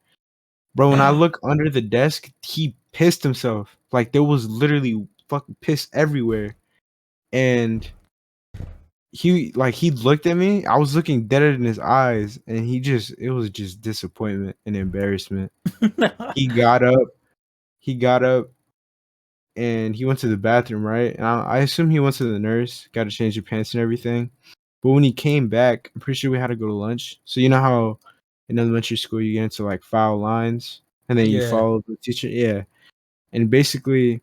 Bro, when I look under the desk, he pissed himself. Like there was literally fucking piss everywhere. And he looked at me. I was looking dead in his eyes, and it was just disappointment and embarrassment. He got up, he got up and he went to the bathroom, right? And I assume he went to the nurse, got to change your pants and everything. But when he came back, I'm pretty sure we had to go to lunch. So you know how in elementary school you get into like file lines and then you Yeah. follow the teacher? Yeah. And basically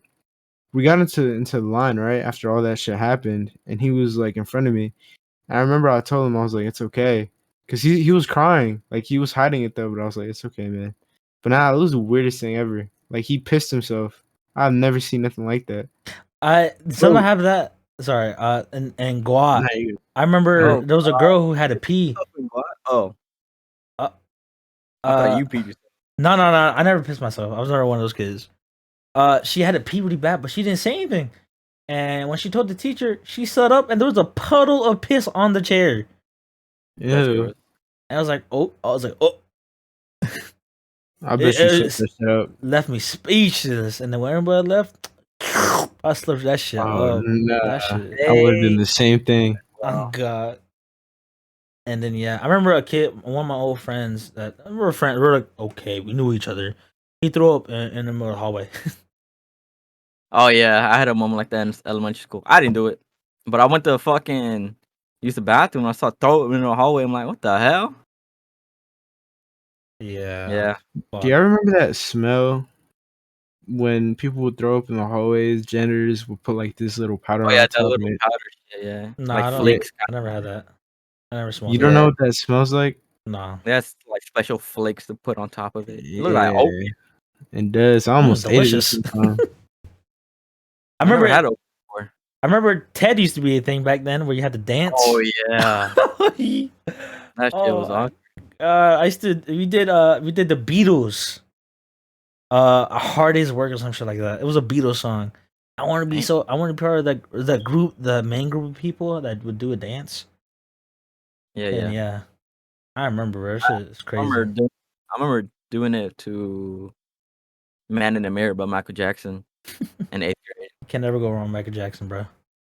we got into the line, right? After all that shit happened, and he was like in front of me. And I remember I told him, I was like, it's okay. Cause he was crying. Like he was hiding it though, but I was like, it's okay, man. But nah, it was the weirdest thing ever. Like he pissed himself. I've never seen nothing like that. Someone have that. Sorry, and Guat. Nah, you- I remember Oh, there was a girl who had to pee. Oh, Uh, I thought uh, you peed yourself. No. I never pissed myself. I was never one of those kids. She had to pee really bad, but she didn't say anything. And when she told the teacher, she sat up and there was a puddle of piss on the chair. That's Ew. gross. And I was like, oh. I bet you It set that shit up. left me speechless. And then when everybody left, I slipped that shit Oh up. nah. That shit. I would have done the same thing. Oh God. And then yeah, I remember a kid, one of my old friends that we were friends. We were like, okay, we knew each other. He threw up in the middle of the hallway. Oh yeah, I had a moment like that in elementary school. I didn't do it, but I went to fucking use the bathroom. And I saw throw it in the hallway. I'm like, what the hell? Yeah. Do you ever remember that smell when people would throw up in the hallways? Janitors would put like this little powder Oh on yeah, that top little of it. powder shit. Yeah, No, like I don't. flakes. I never had that. I never smelled. You don't that. know what that smells like? No. That's like special flakes to put on top of it. It look like Yeah, oatmeal. it does. I almost ate it delicious. sometime. I never remember. had oatmeal before. I remember Ted used to be a thing back then where you had to dance. Oh yeah, that shit was awesome. I used to. We did the Beatles. A Hard Day's Work or some shit like that. It was a Beatles song. I want to be part of that group, the main group of people that would do a dance. Yeah. Yeah. I remember, bro. That shit is crazy. I remember doing it to "Man in the Mirror" by Michael Jackson in 8th grade. You can never go wrong with Michael Jackson, bro,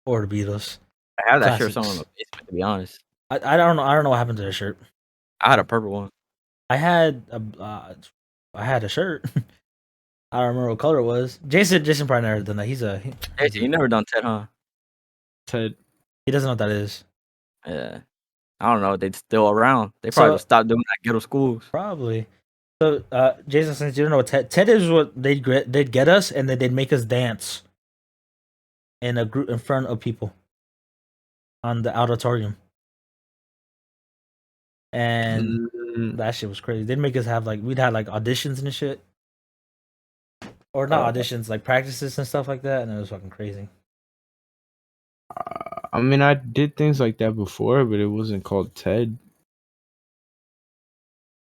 or the Beatles. I have that shirt Classics. somewhere in my basement. To be honest, I don't know. I don't know what happened to the shirt. I had a purple one. I had a shirt. I don't remember what color it was. Jason probably never done that. Hey, you never done Ted, huh? Ted. He doesn't know what that is. Yeah. I don't know. They're still around. They probably So- just stopped doing that ghetto schools. Probably. So, Jason, since you don't know what Ted is, what they'd get us, and then they'd make us dance in a group in front of people on the auditorium, and that shit was crazy. They'd make us have we'd have auditions and shit, or not auditions, like practices and stuff like that, and it was fucking crazy. I mean, I did things like that before, but it wasn't called Ted.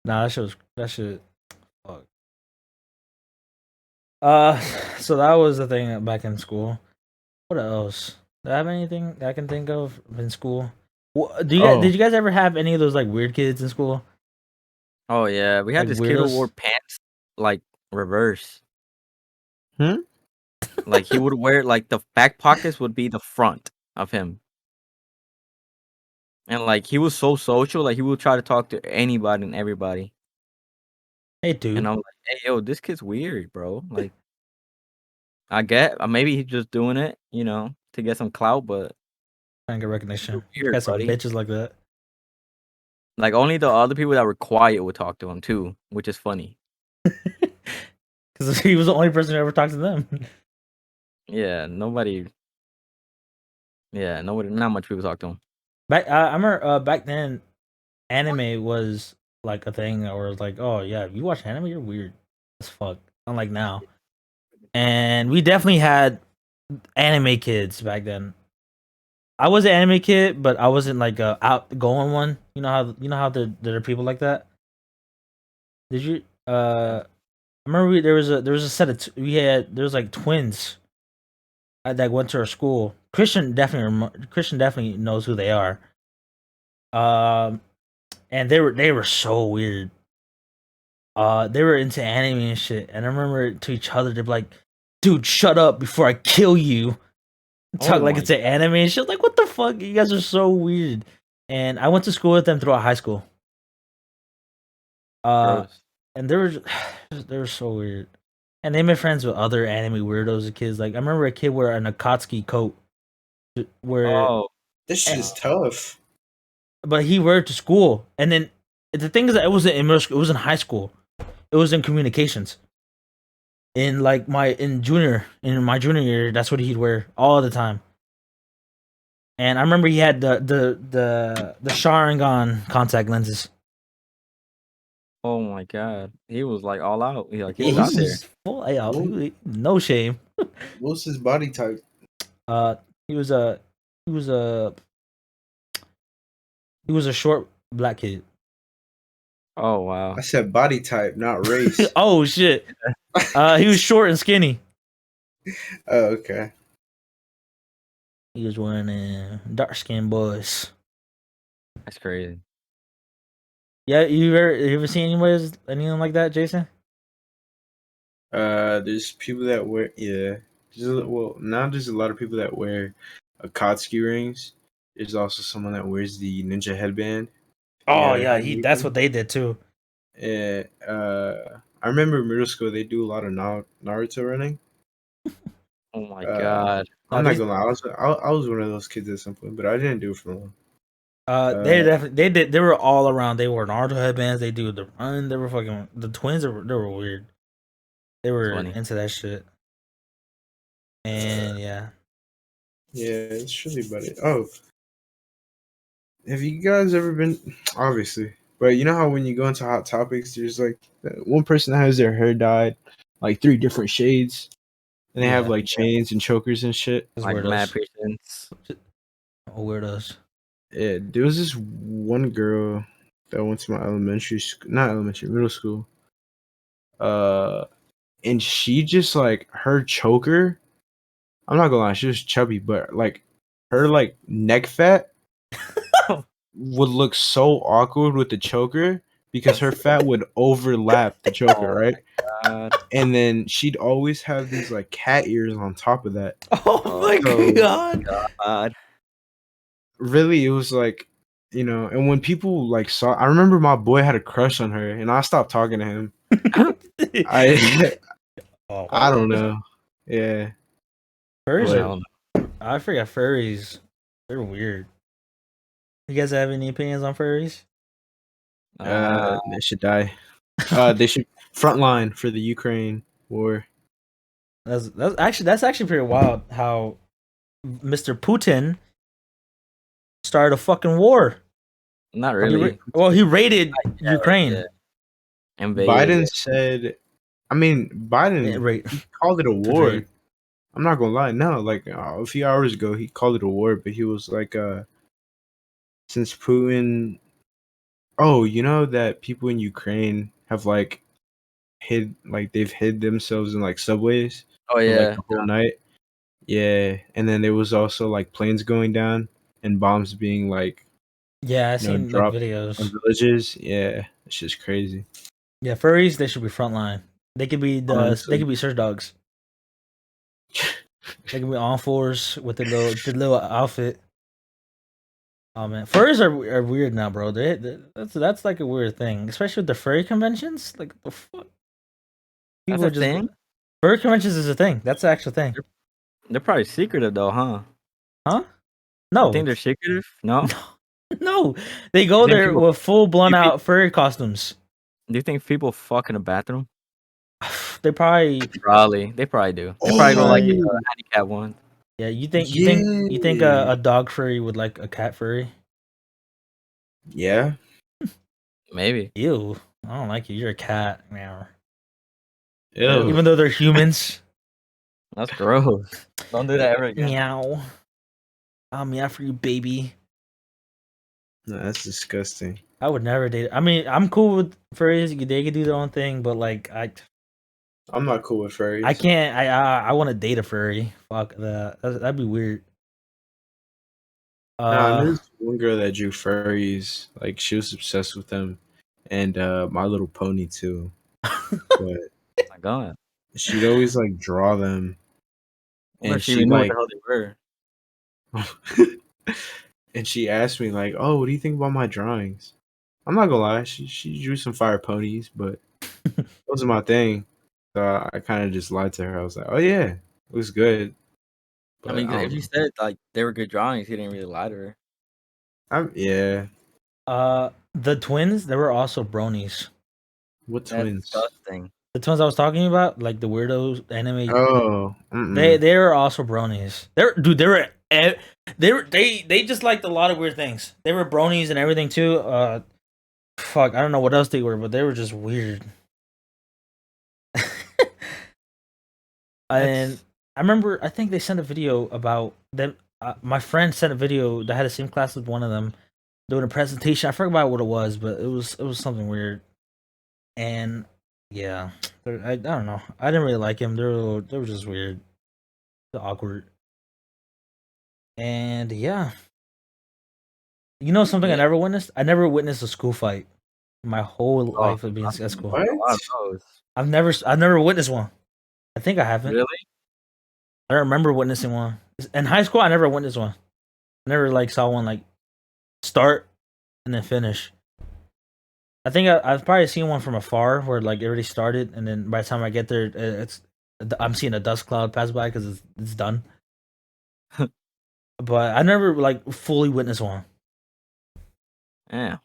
Nah, that shit. Fuck. So that was the thing back in school. What else? Do I have anything that I can think of in school? Did you guys ever have any of those weird kids in school? Oh yeah, we had Like this kid who weirdos? wore pants reverse. Hmm? Like he would wear the back pockets would be the front of him. And he was so social, he would try to talk to anybody and everybody. Hey, dude. And I'm like, hey yo, this kid's weird, bro. I get maybe he's just doing it, to get some clout, but Trying to get recognition. Weird, Got some buddy. bitches like that. only the other people that were quiet would talk to him too, which is funny. Because he was the only person who ever talked to them. Yeah, nobody. Yeah, nobody. Not much people talk to him. I remember back then, anime was a thing, or oh yeah, if you watch anime, you're weird as fuck. Unlike now, and we definitely had anime kids back then. I was an anime kid, but I wasn't a outgoing one. You know how there are people like that. Did you? I remember there was a set of there was twins that went to our school. Christian definitely knows who they are. And they were so weird. They were into anime and shit. And I remember to each other they'd be like, "Dude, shut up before I kill you." Talk it's an anime and shit. What the fuck? You guys are so weird. And I went to school with them throughout high school. Gross. And they were so weird. And they made friends with other anime weirdos and kids. I remember a kid wearing a Akatsuki coat. This shit is tough. But he wore it to school. And then the thing is that it wasn't in middle school, it was in high school. It was in communications. In my junior year, that's what he'd wear all the time. And I remember he had the Sharingan contact lenses. Oh my god, he was all out. He was out there. Full out. No shame. What's his body type? He was a short black kid. Oh wow. I said body type, not race. Oh shit. He was short and skinny. Oh, okay. He was wearing dark skinned boys. That's crazy. Yeah, you ever seen anyone like that, Jason? There's people that wear now there's a lot of people that wear Akatsuki rings. There's also someone that wears the ninja headband. Oh yeah, that's what they did too. Yeah, I remember in middle school they do a lot of Naruto running. Oh my god. I'm not gonna lie, I was one of those kids at some point, but I didn't do it for long. They were all around. They wore Naruto headbands. They do the run. They were fucking the twins. They were weird. They were into that shit. And yeah, it's really about it. Oh, have you guys ever been? Obviously, but you know how when you go into hot topics, there's one person that has their hair dyed 3 different shades, and they have chains and chokers and shit. Mad patients. Weirdos. Yeah, there was this one girl that went to my middle school. And she just her choker. I'm not gonna lie, she was chubby, but her neck fat would look so awkward with the choker because her fat would overlap the choker, right? God. And then she'd always have these cat ears on top of that. Oh my god. Really, it was and when people saw, I remember my boy had a crush on her, and I stopped talking to him. I don't know. Yeah. Furries. I forgot furries. They're weird. You guys have any opinions on furries? They should die. They should frontline for the Ukraine war. That's actually pretty wild. How Mr. Putin started a fucking war. Not really. He raided Ukraine. Yeah. Invaded. Biden said, I mean, Biden Right. he called it a war. Invade. I'm not gonna lie. No, like a few hours ago, he called it a war, but he was like, since Putin. Oh, you know that people in Ukraine have like they've hid themselves in like subways Oh for yeah. like the whole night. Yeah, and then there was also like planes going down and bombs being like Yeah, I seen like dropped videos. on villages. Yeah, it's just crazy. Yeah, furries, they should be frontline. They could be Honestly. they could be search dogs. They can be on fours with the little outfit. Oh man, furries are weird now, bro. That's like a weird thing, especially with the furry conventions. Like the fuck, That's a thing? Furry conventions is a thing. That's the actual thing. They're probably secretive though, huh? Huh? No, You think they're secretive? No. no. They go You think there people- with full blown you think- out furry costumes. Do you think people fuck in the bathroom? They probably They probably do. They probably go like the Oh. handicap one. yeah. You think a dog furry would like a cat furry? Yeah. Maybe. Ew, I don't like you. You're a cat, meow. Ew. Even though they're humans. That's gross. Don't do that ever again. Meow. I'll meow for you, baby. No, that's disgusting. I would never date. I mean, I'm cool with furries. They can do their own thing, but like, I'm not cool with furries. I can't. I want to date a furry. Fuck that. That'd be weird. Nah, there's one girl that drew furries. Like she was obsessed with them, and My Little Pony too. But Oh my god. she'd always like draw them, What if and she she knew like, what the hell they were? and she asked me like, "Oh, what do you think about my drawings?" I'm not gonna lie, she drew some fire ponies, but it wasn't my thing. So I kind of just lied to her. I was like, "Oh yeah, looks good." I mean, don't if you know. said like they were good drawings, he didn't really lie to her. Yeah. The twins, they were also bronies. What That's twins? disgusting. The twins I was talking about, like the weirdos anime. Oh, They were also bronies. They just liked a lot of weird things. They were bronies and everything too. Fuck, I don't know what else they were, but they were just weird. And I remember, I think they sent a video about them. My friend sent a video that had the same class with one of them doing a presentation. I forgot what it was, but it was something weird. And yeah, I don't know. I didn't really like him. They were just weird, awkward. And yeah, you know something I Yeah. never witnessed. I never witnessed a school fight my whole life of being at school. What? A lot of those. I've never witnessed one. I think I haven't. Really? I don't remember witnessing one. In high school, I never witnessed one. I never like saw one like start and then finish. I think I've probably seen one from afar where like it already started, and then by the time I get there, I'm seeing a dust cloud pass by because it's done. But I never like fully witnessed one. Yeah.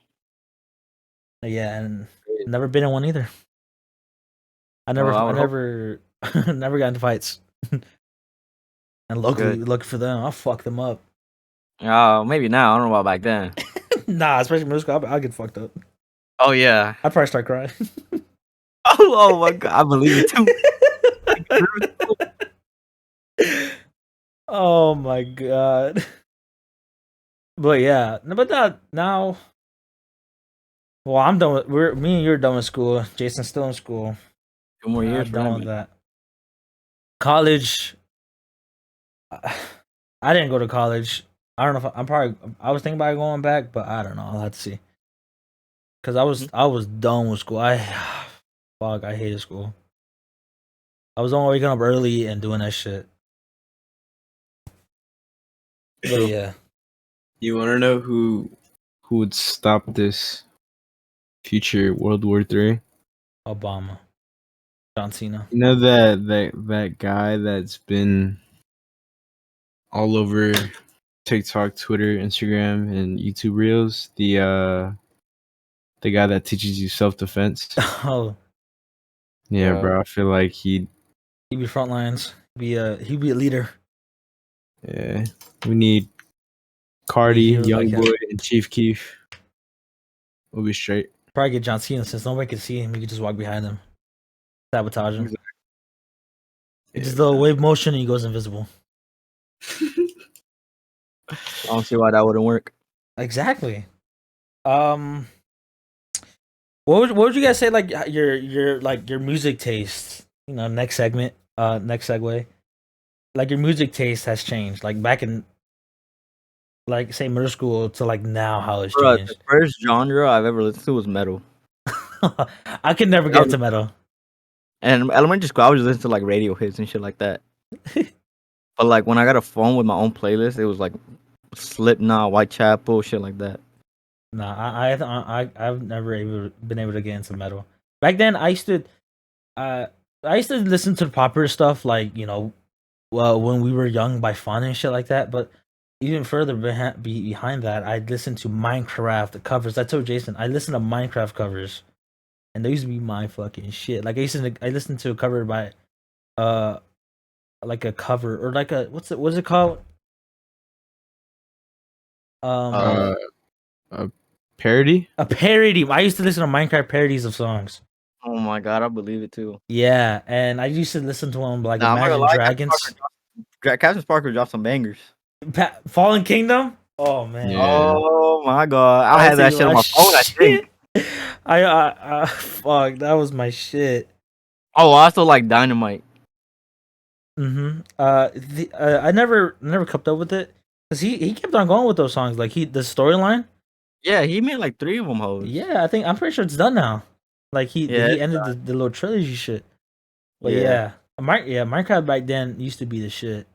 Yeah, and never been in one either. I never, Well, I I would never, never got into fights. And luckily, lucky for them, I'll fuck them up. Maybe now. I don't know about back then. Nah, especially middle school, I'll get fucked up. Oh yeah. I'd probably start crying. Oh my god. I believe it too. Oh my god. But yeah, but that now. Well, I'm done with. Me and you're done with school. Jason's still in school. 2 more years I'm for done him. with that. College. I didn't go to college. I don't know if I was thinking about going back, but I don't know. I'll have to see. Cause I was done with school. I hated school. I was only waking up early and doing that shit. But yeah, You want to know who would stop this future World War III? Obama, John Cena. You know that guy that's been all over TikTok, Twitter, Instagram, and YouTube Reels. The guy that teaches you self defense. Oh, Yeah, Yeah. bro. I feel like he'd be front lines. He'd be a leader. yeah. We need Cardi, heroes like Young him. Boy, and Chief Keef. We'll be straight. Probably get John Cena since nobody can see him. You could just walk behind him, sabotage him. He Yeah, just do a wave motion and he goes invisible. I don't see why that wouldn't work. Exactly. What would you guys say like your music taste? You know, next segment, next segue. Like your music taste has changed. Like back in like say middle school to like now, how it's Bro, the changed. first genre I've ever listened to was metal. I could never get into metal. And in elementary school, I was just listening to like radio hits and shit like that. But like when I got a phone with my own playlist, it was like Slipknot, Whitechapel, shit like that. Nah, I've never been able to get into metal. Back then, I used to listen to the popular stuff like well when we were young by fun and shit like that. But even further behind that, I listened to Minecraft covers. I told Jason I listened to Minecraft covers, and they used to be my fucking shit. Like I listened to a cover by like a cover or like a what's it called? A parody. A parody. I used to listen to Minecraft parodies of songs. Oh my god, I believe it too. Yeah, and I used to listen to them like Nah, I'm not gonna Imagine lie, Dragons, Captain Sparkle dropped some bangers. Fallen Kingdom. Oh man, Yeah. Oh my god, I had that shit on my phone. I think. I fuck, that was my shit. Oh, I also like Dynamite. I never kept up with it because he kept on going with those songs. Like the storyline. Yeah, he made like 3 of them hoes. Yeah, I'm pretty sure it's done now. Like he Yeah, ended the little trilogy shit. But Yeah. Minecraft back then used to be the shit,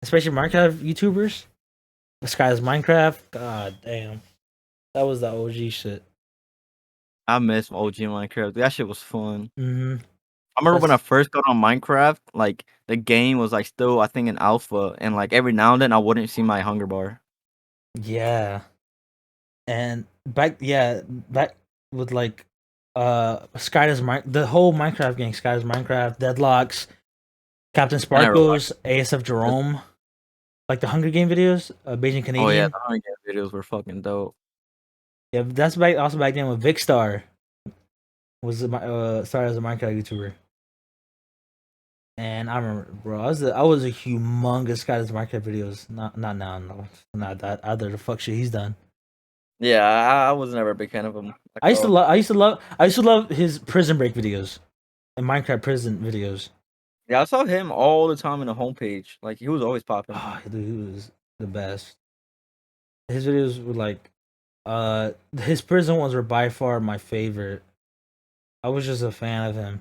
especially Minecraft YouTubers. This guy's Minecraft. God damn, that was the OG shit. I miss OG Minecraft. That shit was fun. Mm-hmm. I remember when I That's- first got on Minecraft, like the game was like still I think in alpha, and like every now and then I wouldn't see my hunger bar. Yeah, and back with like the whole Minecraft gang, Sky's Minecraft, Deadlocks, Captain Sparkles, ASF Jerome, like the Hunger Game videos, Beijing Canadian. Oh yeah, the Hunger Games videos were fucking dope. Yeah, that's also back then with Vicstar was started as a Minecraft YouTuber. And I remember, bro, I was a humongous guy to Minecraft videos. Not now, no, not that other the fuck shit he's done. Yeah, I was never a big fan of him. I used to love his prison break videos and Minecraft prison videos. Yeah, I saw him all the time in the homepage. Like he was always popping. Oh, dude, he was the best. His videos were like, his prison ones were by far my favorite. I was just a fan of him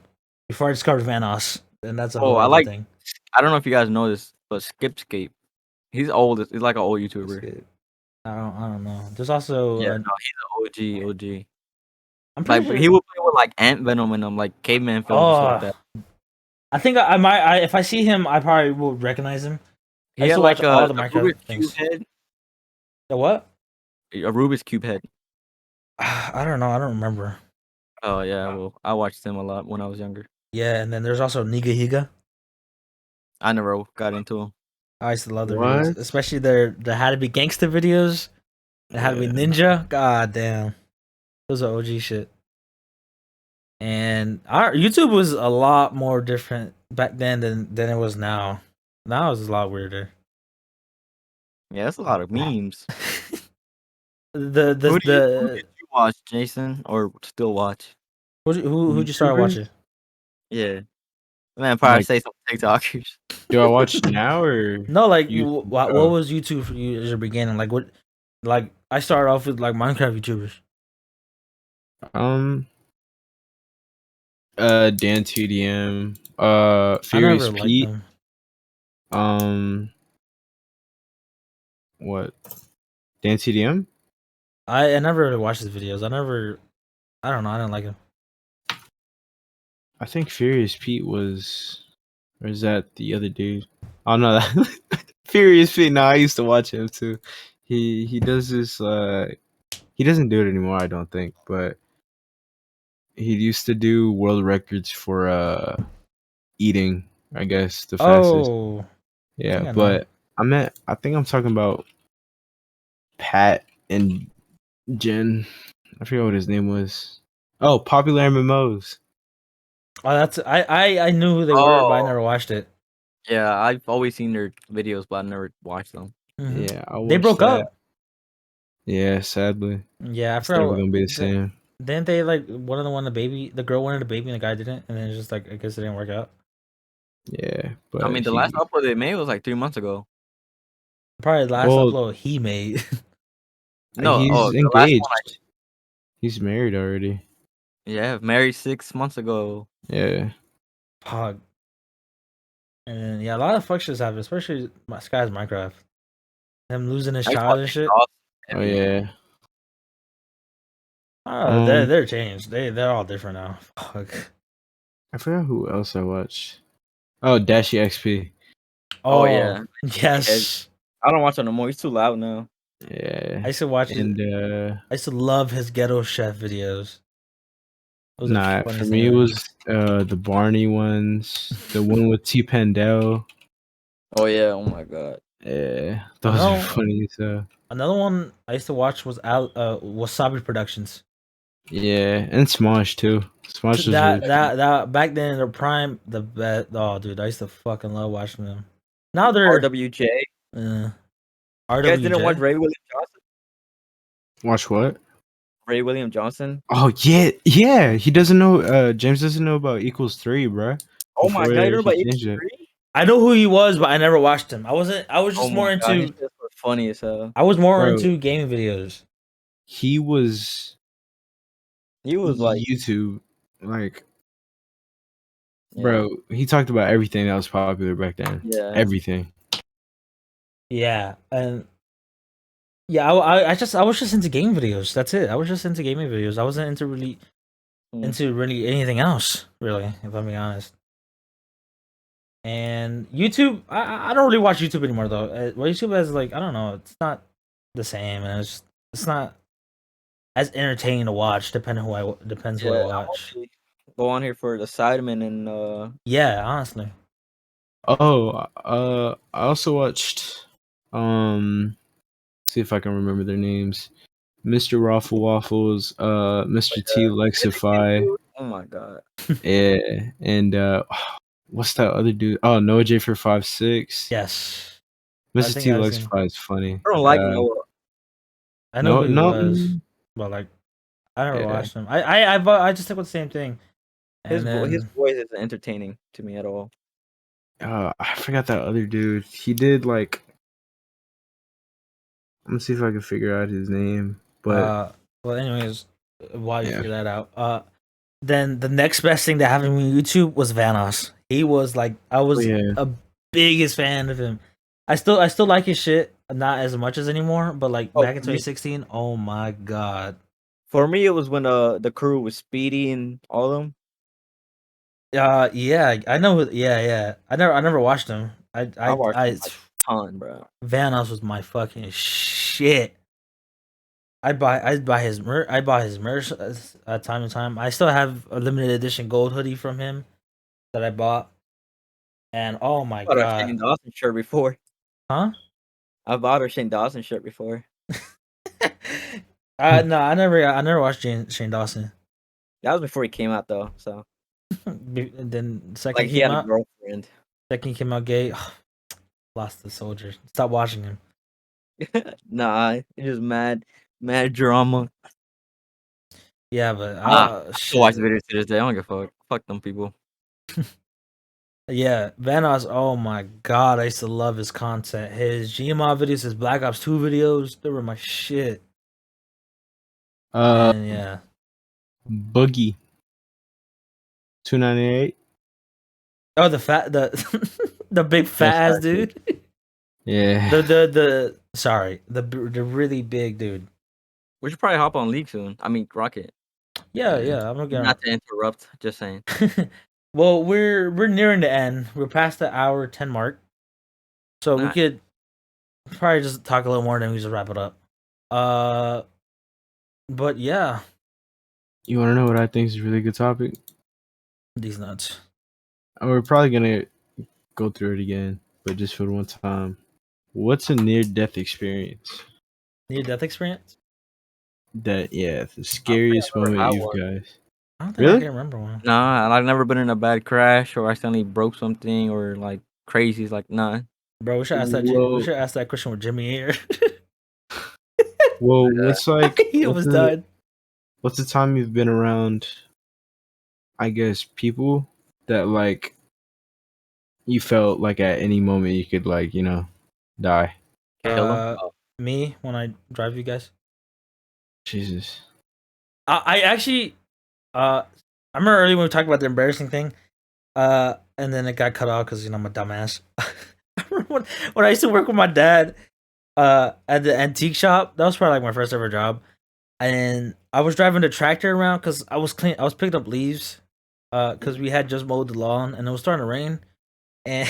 before I discovered Vanos, and that's a whole I other like- thing. I don't know if you guys know this, but Skipscape. He's old. He's like an old YouTuber. I don't know. There's also Yeah, no, he's an OG. I'm Like, pretty but sure he would play with like ant venom in them, like caveman films and shit like that. I think I might. If I see him, I probably will recognize him. I He used had to like watch all a the Minecraft Rubik's things. Cube head. The what? A Rubik's Cube head. I don't know. I don't remember. Oh yeah, well, I watched him a lot when I was younger. Yeah, and then there's also Niga Higa. I never got into him. I used to love their What? videos, especially their How to Be Gangster videos. The How to Be Yeah. Ninja. God damn, those are OG shit. And our YouTube was a lot more different back then than it was now. Now it's a lot weirder. Yeah, that's a lot of memes. the Who did you watch, Jason, or still watch? who'd you start YouTubers? watching? Yeah, man, probably Like- say some TikTokers. Do I watch now or No, like YouTube, what was YouTube for you as your beginning? Like what? Like I started off with like Minecraft YouTubers. Dan TDM, I Furious never liked Pete, them. What? Dan TDM? I never really watched his videos. I don't know. I didn't like him. I think Furious Pete was Or is that the other dude? Oh no, that Furious Pete. No, I used to watch him too. He does this. He doesn't do it anymore, I don't think. But he used to do world records for eating. I guess the fastest. Oh, Yeah, think I know. but I think I'm talking about Pat and Jen. I forget what his name was. Oh, Popular MMOs. Oh, that's I knew who they were, but I Oh. never watched it. Yeah, I've always seen their videos, but I never watched them. Mhm. Yeah, I They watched broke that. up. Yeah, sadly, Yeah, I it's never forgot. gonna be the same. Didn't they like one of them wanted a baby? The girl wanted a baby and the guy didn't, and then it's just like I guess it didn't work out. Yeah, but I mean, the last upload they made was like 3 months ago. Probably the last Well, upload he made. No, he's the last engaged. one He's married already. Yeah, married 6 months ago. Yeah. Pog. And then, yeah, a lot of fuck shit's happened, especially Sky's Minecraft. Him losing his I used to child watch and shit. Exhaust Oh heavy. yeah. Oh, they're changed. They're all different now. Fuck. I forgot who else I watched. Oh, Dashy XP. Oh, yeah. Yes. I don't watch it no more. He's too loud now. Yeah. I used to watch And it. I used to love his ghetto chef videos. Those are the nah, for funniest me thing it ever. was the Barney ones, the one with T Pandel. Oh yeah. Oh my god. Yeah, those No. are funny. So Another one I used to watch was Wasabi Productions. yeah, and Smosh too. Smosh was really That back then in their prime, the best. Oh, dude, I used to fucking love watching them. Now they're RWJ. You guys didn't watch RWJ. Ray William Johnson? Watch what? Ray William Johnson. Oh yeah. He doesn't know. James doesn't know about equals 3, bro. Oh my god, you know about he changed it. E3? I know who he was, but I never watched him. I was Oh just my more god, his into. shit was funny as hell. I was more Bro. into gaming videos. He was like YouTube, like yeah. bro. He talked about everything that was popular back then. Yeah. Everything. Yeah, and yeah, I was just into game videos. That's it. I was just into gaming videos. I wasn't into really anything else, really, if I'm being honest. And YouTube, I don't really watch YouTube anymore though. Well, YouTube is like I don't know, it's not the same, and it's not as entertaining to watch. Depending who I depends who I I watch. mostly go on here for the Sidemen and Yeah, honestly. Oh, I also watched. See if I can remember their names. Mr. Raffle Waffles, Mr. T Lexify. oh my god. Yeah, and what's that other dude? Oh, Noah J for 5'6". Yes, Mr. think T I've seen- Lexify is funny. I don't like Noah. I know who he no, was, but like I never Yeah. watched him. I just think with the same thing. His And his then, voice isn't entertaining to me at all. I forgot that other dude. He did like. Let me see if I can figure out his name. But well, anyways, while you Yeah. figure that out, then the next best thing that happened to me on YouTube was Vanos. He was like, I was yeah. a biggest fan of him. I still like his shit, not as much as anymore, but like Oh, back in for me- 2016, oh my god. For me, it was when the crew was Speedy and all of them. Yeah, I know. Yeah. I never watched him. I watched them, like, ton, bro. Vanos was my fucking shit. I buy his merch. I bought his merch time to time. I still have a limited edition gold hoodie from him that I bought. And oh my I bought a god, Shane Dawson shirt before. huh? I bought a Shane Dawson shirt before. No, I never watched Shane Dawson. That was before he came out though. So Then second like he came had a out. girlfriend. Second came out gay. Lost the soldier. Stop watching him. Nah, it's just mad drama. Yeah, but I still watch the shit. videos to this day. I don't give a fuck. Fuck them people. Yeah, Vanos. Oh my god, I used to love his content. His GMO videos, his Black Ops 2 videos, they were my shit. And yeah, Boogie 298. oh the big fat ass dude. Yeah. The sorry, the really big dude. We should probably hop on League soon. I mean Rocket. Yeah, I'm gonna get Not to interrupt, just saying. Well, we're nearing the end. We're past the hour 10 mark, so we Alright. could probably just talk a little more, then we just wrap it up. But yeah, You want to know what I think is a really good topic? these nuts. And we're probably gonna go through it again, but just for the one time. What's a near-death experience? Near death experience? The scariest never moment had you've one. guys. I don't think Really? I can remember one. Nah, I've never been in a bad crash or accidentally broke something or like crazy. Like none. Bro, we should ask that. We Well, should ask that question with Jimmy here. well, what's like He almost died. what's the time you've been around? I guess people that like you felt like at any moment you could like die. Kill him. Oh, Me when I drive you guys. Jesus. I actually, I remember earlier when we talked about the embarrassing thing, and then it got cut off because I'm a dumbass. I remember when I used to work with my dad, at the antique shop. That was probably like my first ever job, and I was driving the tractor around because I was picking up leaves, because we had just mowed the lawn and it was starting to rain, and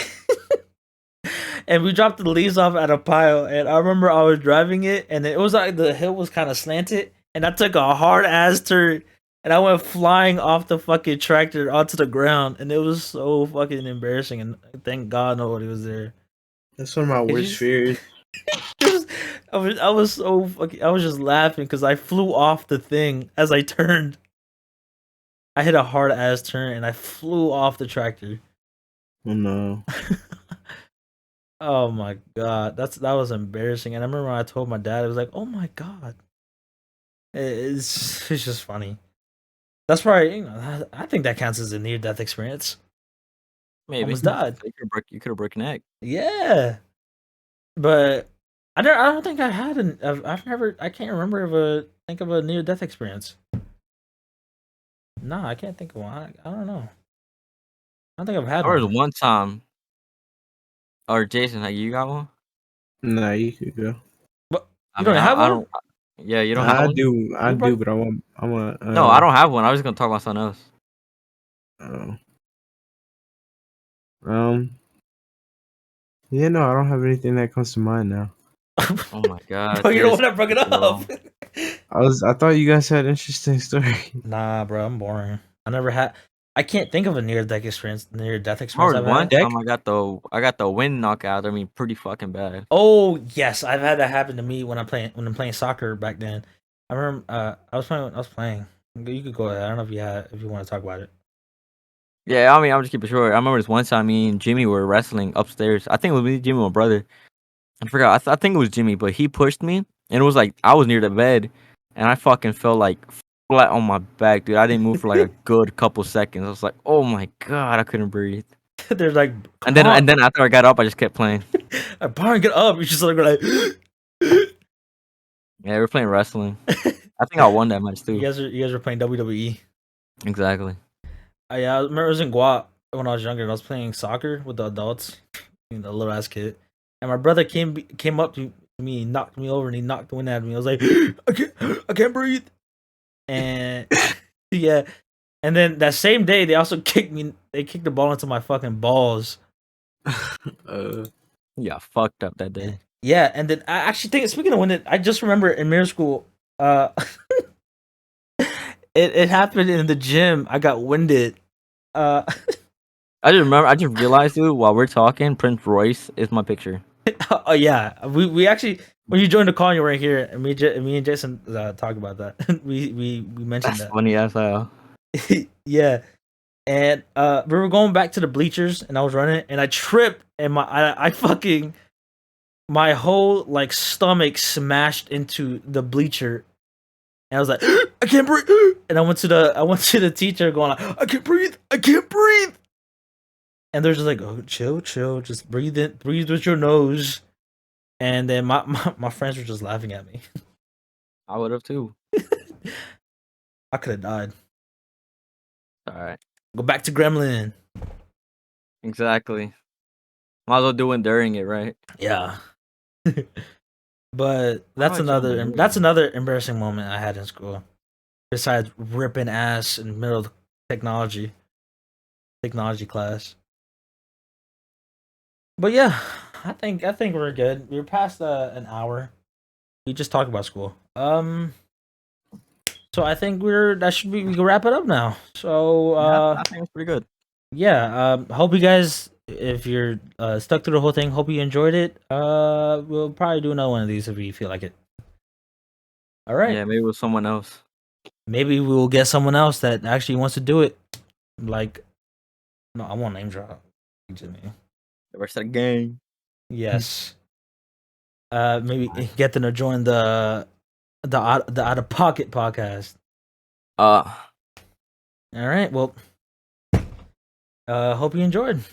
and we dropped the leaves off at a pile. And I remember I was driving it, and it was like the hill was kind of slanted, and I took a hard ass turn, and I went flying off the fucking tractor onto the ground, and it was so fucking embarrassing. And thank God nobody was there. That's one of my worst fears. I was so fucking. I was just laughing because I flew off the thing as I turned. I hit a hard ass turn and I flew off the tractor. Oh no. Oh my god, that was embarrassing. And I remember when I told my dad, it was like, "Oh my god." It's just funny. That's probably I think that counts as a near death experience. maybe. Almost died. You could have broke your neck. Yeah, but I don't think I had I've never. I can't remember think of a near death experience. No, I can't think of one. I don't know. I don't think I've had There was one. one time. Or Jason, like you got one? Nah, you could go. But I you don't mean, have I one? don't. Yeah, you don't have I one. do, You broke- but I want. No, I don't have one. I was just gonna talk about something else. Oh. Yeah, no, I don't have anything that comes to mind now. Oh my god. Bro, you're the there's- one that broke it bro. up. I thought you guys had interesting stories. Nah, bro, I'm boring. I never had. I can't think of a near death experience. Near death I experience remember I've one had. time I got the wind knockout. I mean, pretty fucking bad. Oh yes, I've had that happen to me when I'm playing soccer back then. I remember I was playing. You could go ahead. I don't know if you want to talk about it. Yeah, I mean, I'll just keep it short. I remember this one time me and Jimmy were wrestling upstairs. I think it was me, Jimmy, and my brother. I forgot. I think it was Jimmy, but he pushed me, and it was like I was near the bed, and I fucking felt like flat on my back, dude. I didn't move for like a good couple seconds. I was like, oh my god, I couldn't breathe. They're like, And then after I got up, I just kept playing. Byron, get up! You just like Yeah, we were playing wrestling. I think I won that match too. you guys were playing WWE. Exactly. Yeah, I remember it was in Guat when I was younger. And I was playing soccer with the adults, the little ass kid, and my brother came up to me, he knocked me over, and he knocked the wind out of me. I was like, I can't breathe, and yeah, and then that same day they also kicked me. They kicked the ball into my fucking balls. Yeah, fucked up that day. Yeah, and then I actually think speaking of wind, I just remember in middle school, it happened in the gym. I got winded. I just realized, dude, while we're talking, Prince Royce is my picture. Oh yeah, we actually when you joined the call, you weren't here, and me and Jason talked about that. we mentioned That's that. funny as hell. Yeah, and we were going back to the bleachers, and I was running, and I tripped, and I fucking my whole like stomach smashed into the bleacher, and I was like, I can't breathe, and I went to the teacher going, I can't breathe, and they're just like, oh, chill, just breathe with your nose. And then my friends were just laughing at me. I would have too. I could have died. All right. Go back to Gremlin. Exactly. Might as well do it during it, right? Yeah. But that's I another remember. embarrassing moment I had in school. Besides ripping ass in the middle of technology. technology class. But yeah, I think we're good. We're past an hour. We just talked about school. So I think we can wrap it up now. So I think it's pretty good. yeah, hope you guys, if you're stuck through the whole thing, hope you enjoyed it. We'll probably do another one of these if we feel like it. All right. Yeah, maybe with someone else. Maybe we will get someone else that actually wants to do it. Like, no, I won't name drop. The rest of the gang. Yes. Maybe get them to join the out of pocket podcast. Uh, All right. Well, hope you enjoyed.